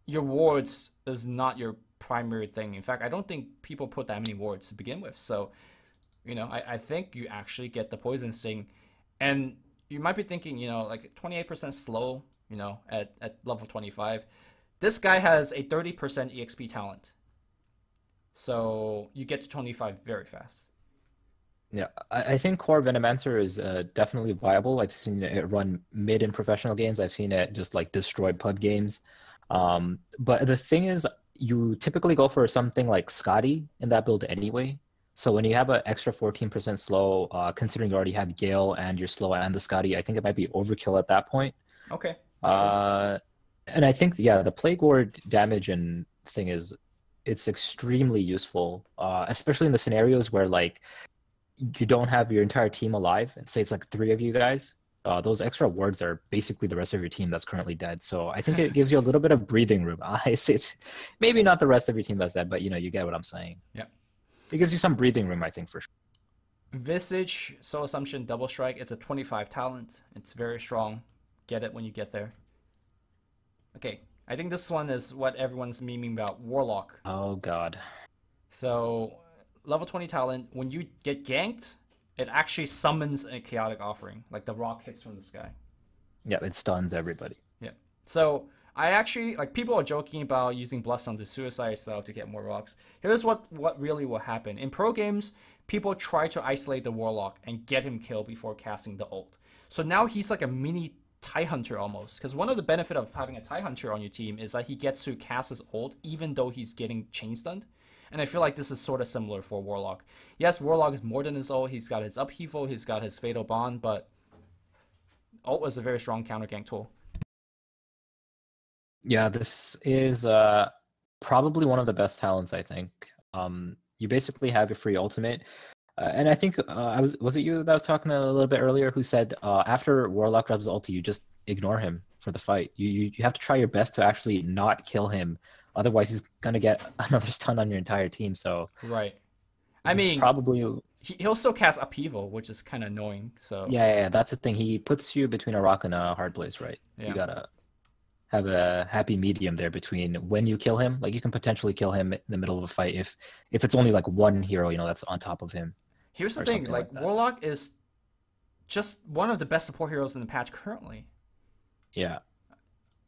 your wards is not your primary thing. In fact, I don't think people put that many wards to begin with. So, I think you actually get the poison sting. And you might be thinking, like 28% slow, at level 25. This guy has a 30% EXP talent. So you get to 25 very fast. yeah. I think Core Venomancer is definitely viable. I've seen it run mid in professional games. I've seen it just like destroy pub games. But the thing is, you typically go for something like Scotty in that build anyway. So when you have an extra 14% slow, considering you already have Gale and your slow and the Scotty, I think it might be overkill at that point. Okay, sure. Uh, and I think, yeah, the Plague Ward damage and thing is, it's extremely useful, especially in the scenarios where like you don't have your entire team alive, and say it's like three of you guys. Those extra wards are basically the rest of your team that's currently dead. So I think it gives you a little bit of breathing room. It's maybe not the rest of your team that's dead, but you get what I'm saying. Yeah. It gives you some breathing room, I think, for sure. Visage, Soul Assumption, Double Strike. It's a 25 talent. It's very strong. Get it when you get there. Okay, I think this one is what everyone's memeing about. Warlock. Oh God. So, level 20 talent. When you get ganked, it actually summons a chaotic offering. Like the rock hits from the sky. Yeah, it stuns everybody. Yeah. So, I actually, like, people are joking about using Bloodstone to suicide itself to get more rocks. Here's what really will happen. In pro games, people try to isolate the Warlock and get him killed before casting the ult. So now he's like a mini TIE Hunter almost. Because one of the benefit of having a TIE Hunter on your team is that he gets to cast his ult even though he's getting chain stunned. And I feel like this is sort of similar for Warlock. Yes, Warlock is more than his ult. He's got his upheaval, he's got his Fatal Bond, but ult is a very strong counter gank tool. Yeah, this is probably one of the best talents, I think. You basically have your free ultimate. And I think was it you that was talking a little bit earlier who said after Warlock drops his ulti, you just ignore him for the fight. You have to try your best to actually not kill him. Otherwise, he's gonna get another stun on your entire team. So Right. I this is mean, probably he'll still cast upheaval, which is kind of annoying. So yeah, that's the thing. He puts you between a rock and a hard place, right? You yeah. gotta have a happy medium there between when you kill him. Like you can potentially kill him in the middle of a fight if it's only like one hero, that's on top of him Here's the or thing, something like like that. Warlock is just one of the best support heroes in the patch currently. Yeah,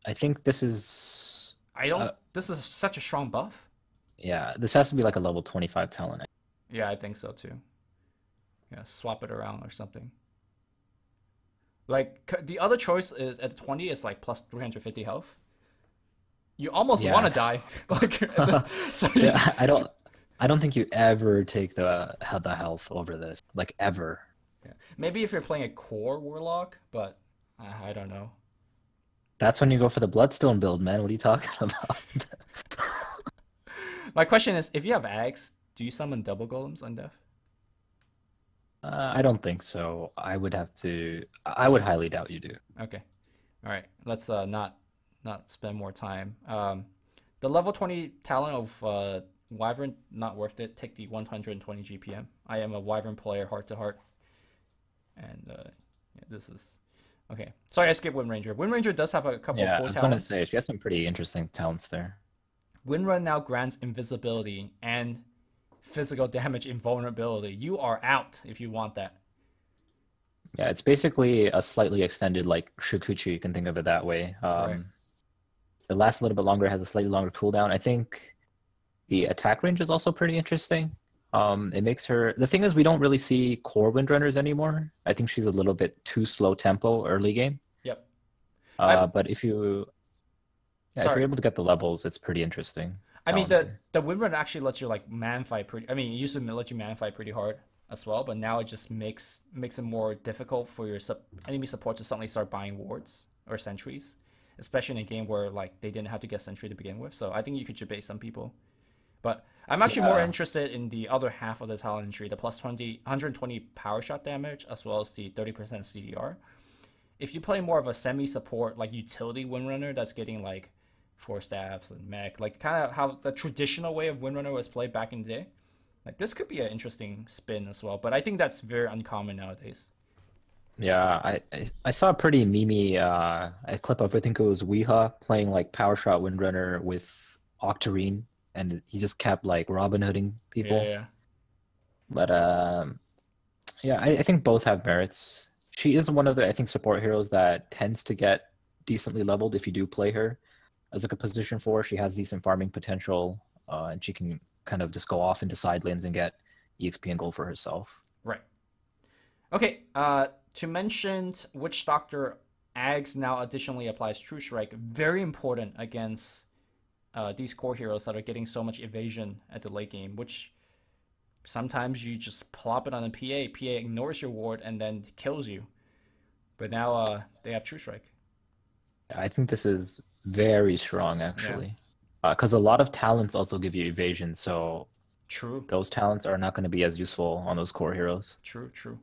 I think this is I don't. This is such a strong buff. yeah, this has to be like a level 25 talent. Yeah, I think so too. Yeah, swap it around or something. Like the other choice is at 20 is like plus 350 health. You almost want Yeah. to die. Like so Yeah, I don't think you ever take the health over this, like ever. yeah. Maybe if you're playing a core warlock, but I don't know. That's when you go for the Bloodstone build, man. What are you talking about? My question is, if you have Ags, do you summon double golems on death? I don't think so. I would highly doubt you do. Okay. All right. Let's not spend more time. The level 20 talent of Wyvern, not worth it. Take the 120 GPM. I am a Wyvern player, heart to heart, and yeah, this is okay. Sorry, I skipped Wind Ranger. Wind Ranger does have a couple of Yeah, I cool was gonna talents. say she has some pretty interesting talents there. Windrun now grants invisibility and physical damage invulnerability. You are out if you want that. Yeah, it's basically a slightly extended like Shukuchi, you can think of it that way. Right. It lasts a little bit longer, has a slightly longer cooldown. I think the attack range is also pretty interesting. It makes her. The thing is, we don't really see core windrunners anymore. I think she's a little bit too slow tempo early game. Yep. I But if you're sorry. able to get the levels, it's pretty interesting I mean talents here. the Windrun actually lets you like man fight pretty. I mean, it used to let you man fight pretty hard as well, but now it just makes it more difficult for your enemy support to suddenly start buying wards or sentries, especially in a game where like they didn't have to get sentry to begin with. So I think you could debate some people. But I'm actually more Yeah, interested in the other half of the talent tree, the plus 20, 120 power shot damage, as well as the 30% CDR. If you play more of a semi-support, like utility Windrunner that's getting like 4 staffs and mech, like kind of how the traditional way of Windrunner was played back in the day, like this could be an interesting spin as well. But I think that's very uncommon nowadays. yeah. I saw a pretty memey a clip of I think it was Weeha playing like Power Shot Windrunner with Octarine, and he just kept like Robin Hooding Yeah, people. yeah. But yeah, I think both have merits. She is one of the I think support heroes that tends to get decently leveled if you do play her as like a position four. She has decent farming potential, and she can kind of just go off into side lanes and get EXP and gold for herself. Right. Okay. To mention which Doctor Ags now additionally applies True Strike. Very important against these core heroes that are getting so much evasion at the late game, which sometimes you just plop it on a PA. PA ignores your ward and then kills you. But now they have True Strike. I think this is very strong Yeah, actually, because a lot of talents also give you evasion, so true, those talents are not going to be as useful on those core heroes. true, true.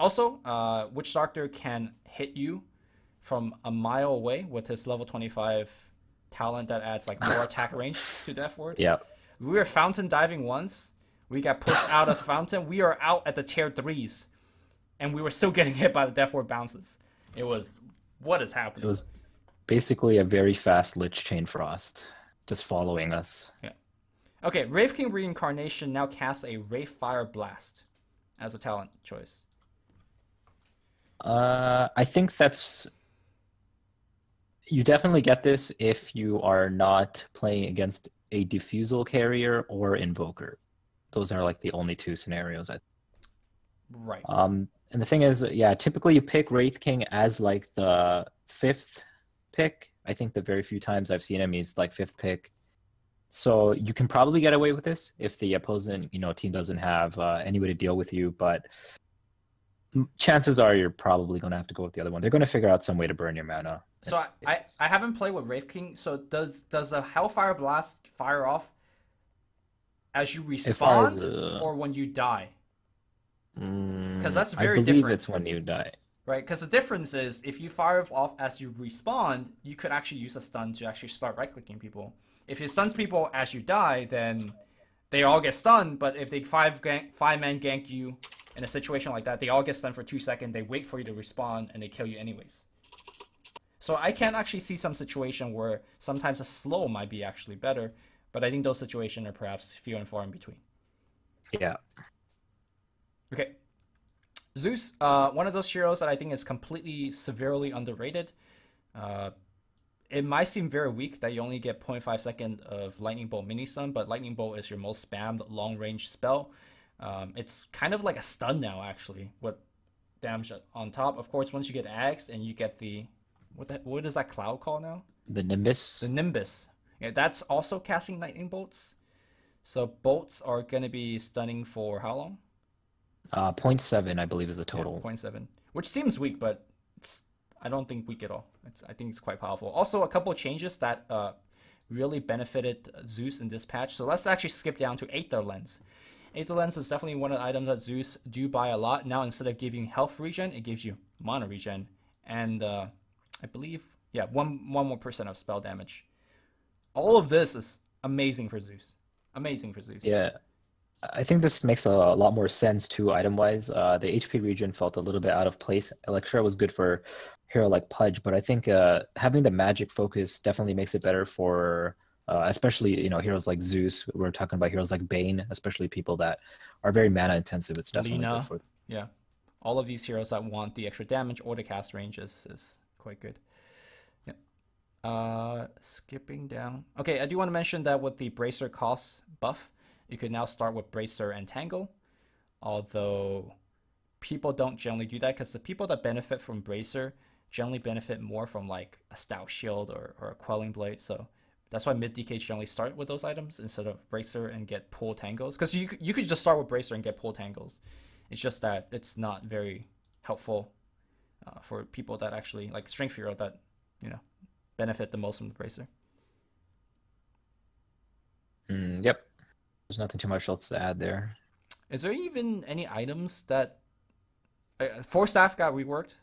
Also, Witch Doctor can hit you from a mile away with his level 25 talent that adds like more attack range to Death Ward. Yeah, We were fountain diving once. We got pushed out of the fountain. We are out at the tier 3s. And we were still getting hit by the Death Ward bounces. It was, what is it happening? was basically a very fast Lich Chain Frost just following us. Yeah. Okay, Wraith King Reincarnation now casts a Wraith Fire Blast as a talent choice. I think that's you definitely get this if you are not playing against a diffusal carrier or invoker. Those are like the only two scenarios. Right. And the thing is, yeah, typically you pick Wraith King as like the fifth pick. I think the very few times I've seen him, he's like fifth pick. So you can probably get away with this if the opposing, team doesn't have any way to deal with you. But chances are you're probably going to have to go with the other one. They're going to figure out some way to burn your mana. So I haven't played with Wraith King. So does a Hellfire Blast fire off as you respawn or when you die? Because that's I very believe different. it's when you die. Right, because the difference is if you fire off as you respawn, you could actually use a stun to actually start right-clicking people. If you stuns people as you die, then they all get stunned, but if they five-man gank you in a situation like that, they all get stunned for 2 seconds, they wait for you to respawn, and they kill you anyways. So I can actually see some situation where sometimes a slow might be actually better, but I think those situations are perhaps few and far in between. Yeah. Okay. Zeus, one of those heroes that I think is completely severely underrated. It might seem very weak that you only get 0.5 second of Lightning Bolt mini stun, but Lightning Bolt is your most spammed long range spell. It's kind of like a stun now, actually, with damage on top. Of course, once you get Axe and you get the what is that cloud called now? The Nimbus. The Nimbus. Yeah, that's also casting lightning bolts. So bolts are gonna be stunning for how long? zero point 0.7, I believe, is the Yeah, zero total. point 0.7, which seems weak, but I don't think weak at all. I think it's quite powerful. Also, a couple of changes that really benefited Zeus in this patch. So let's actually skip down to Aether Lens. Aether Lens is definitely one of the items that Zeus do buy a lot. Now, instead of giving health regen, it gives you mana regen. And I believe, yeah, one more percent of spell damage. All of this is amazing for Zeus. Amazing for Zeus. Yeah, I think this makes a lot more sense too, item-wise. The HP region felt a little bit out of place. Electra was good for hero like Pudge, but I think having the magic focus definitely makes it better for especially heroes like Zeus. We're talking about heroes like Bane, especially people that are very mana intensive. It's definitely good Lina, for them. yeah. All of these heroes that want the extra damage or the cast range is quite good. Yeah. Skipping down. Okay, I do want to mention that with the Bracer cost buff, you could now start with Bracer and Tangle. Although people don't generally do that because the people that benefit from Bracer generally benefit more from like a Stout Shield or a Quelling Blade. So that's why mid DKs generally start with those items instead of Bracer and get pull tangles. Because you could just start with Bracer and get pull tangles. It's just that it's not very helpful for people that actually like Strength Hero that benefit the most from the Bracer. Yep, there's nothing too much else to add there. Is there even any items that Force Staff got reworked?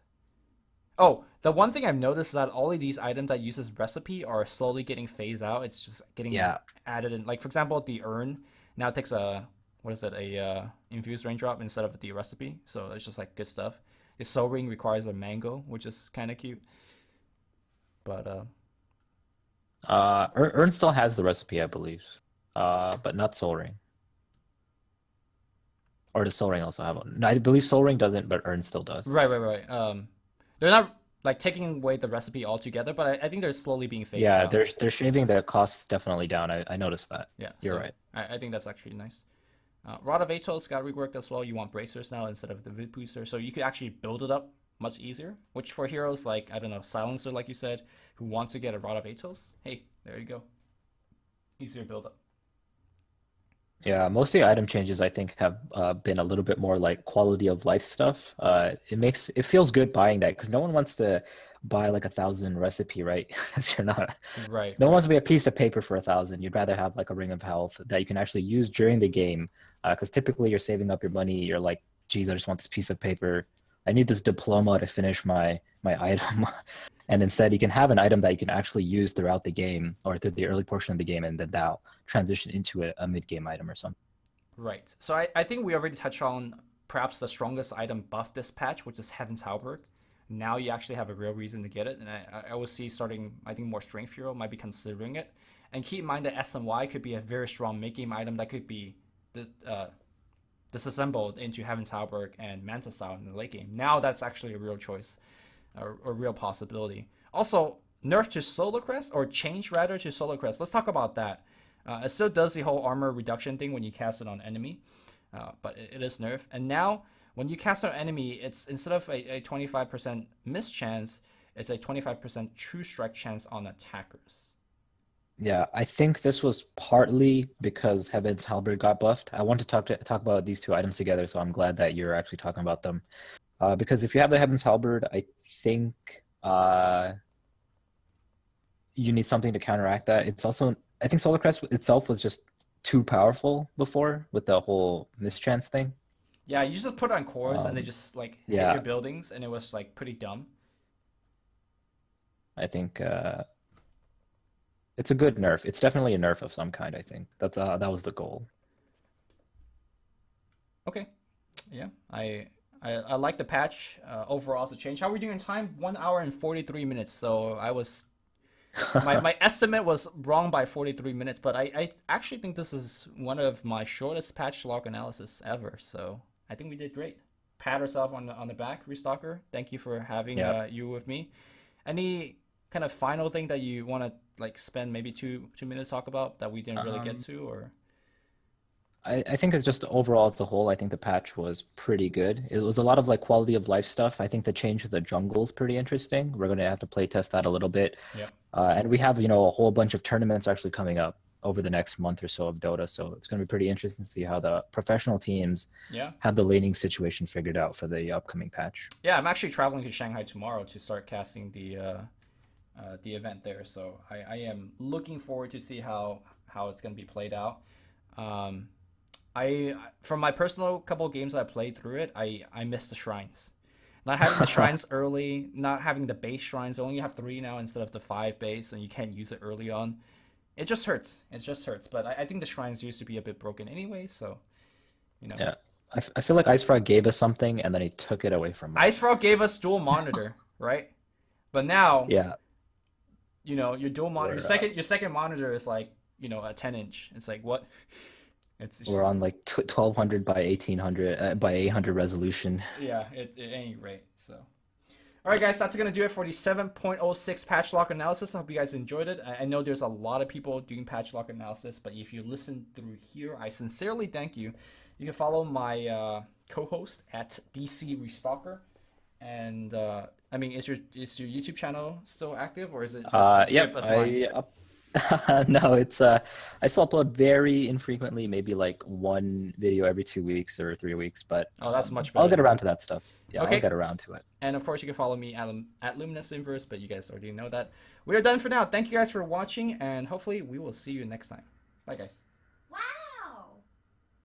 Oh, the one thing I've noticed is that all of these items that uses recipe are slowly getting phased out. It's just getting Yeah, added in. Like for example, the urn now takes a what is it? A infused raindrop instead of the recipe. So it's just like good stuff. The soul ring requires a mango, which is kind of cute. But Urn still has the recipe, I believe, but not Soul Ring. Or does Soul Ring also have one? No, I believe Soul Ring doesn't, but Urn still does. right. They're not like taking away the recipe altogether, but I think they're slowly being phased Yeah, out. they're shaving the costs definitely down. I noticed that. Yeah, You're so right. I think that's actually nice. Rod of Atos got reworked as well. You want bracers now instead of the vid booster, so you could actually build it up much easier. Which for heroes like I don't know Silencer, like you said, who wants to get a Rod of Atos, hey, there you go, easier build up. Yeah, most of the item changes I think have been a little bit more like quality of life stuff. It feels good buying that because no one wants to buy like 1,000 recipe, right? 'Cause you're not. Right, No one right, wants to be a piece of paper for 1,000. You'd rather have like a ring of health that you can actually use during the game. Because typically you're saving up your money. You're like, geez, I just want this piece of paper. I need this diploma to finish my item. And instead, you can have an item that you can actually use throughout the game or through the early portion of the game, and then that'll transition into a mid-game item or something. right. So I think we already touched on perhaps the strongest item buff this patch, which is Heaven's Halberd. Now you actually have a real reason to get it, and I will see starting. I think more Strength Hero might be considering it. And keep in mind that SNY could be a very strong mid-game item that could be disassembled into Heaven's Halberd and Manta Style in the late game. Now that's actually a real choice, a real possibility. Also, nerf to Solar Crest, or change rather to Solar Crest. Let's talk about that. It still does the whole armor reduction thing when you cast it on enemy, but it is nerf. And now, when you cast on enemy, it's instead of a 25% miss chance, it's a 25% true strike chance on attackers. Yeah, I think this was partly because Heaven's Halberd got buffed. I want to talk about these two items together, so I'm glad that you're actually talking about them. Because if you have the Heaven's Halberd, I think you need something to counteract that. It's also, I think Solar Crest itself was just too powerful before with the whole mischance thing. Yeah, you just put it on cores and they Um, just like hit your yeah, buildings, and it was like pretty dumb. I think it's a good nerf. It's definitely a nerf of some kind, I think. That was the goal. Okay, yeah, I like the patch. Overall, it's a change. How are we doing in time? 1 hour and 43 minutes. So I was my estimate was wrong by 43 minutes, but I actually think this is one of my shortest patch log analysis ever. So I think we did great. Pat ourselves on the back, Restocker. Thank you for having Yeah. you with me. Any kind of final thing that you want to like spend maybe two minutes talk about that we didn't really get Um, to, or I think it's just overall as a whole, I think the patch was pretty good. It was a lot of like quality of life stuff. I think the change to the jungle is pretty interesting. We're going to have to play test that a little bit. Yep. And we have, a whole bunch of tournaments actually coming up over the next month or so of Dota. So it's going to be pretty interesting to see how the professional teams have the laning situation figured out for the upcoming patch. Yeah, I'm actually traveling to Shanghai tomorrow to start casting the event there. So I am looking forward to see how it's going to be played out. From my personal couple of games I played through it, I missed the shrines. Not having the shrines early, not having the base shrines. I only have 3 now instead of the 5 base, and you can't use it early on. It just hurts. It just hurts. But I think the shrines used to be a bit broken anyway, so, Yeah. I feel like IceFrog gave us something, and then he took it away from us. IceFrog gave us dual monitor, right? But now, Yeah. Your dual monitor, your second monitor is like, a 10-inch. It's like, what? We're on like 1200 by 1800 by 800 resolution. Yeah, it ain't great. So, all right, guys, that's gonna do it for the 7.06 patch lock analysis. I hope you guys enjoyed it. I know there's a lot of people doing patch lock analysis, but if you listen through here, I sincerely thank you. You can follow my co-host at DC Restalker, and is your YouTube channel still active, or is it? Yep. No, it's I still upload very infrequently, maybe like 1 video every 2 weeks or 3 weeks, but that's much better. I'll get around to that stuff. Yeah, okay. I'll get around to it. And of course, you can follow me at LuminousInverse, but you guys already know that. We are done for now. Thank you guys for watching, and hopefully we will see you next time. Bye, guys. Wow.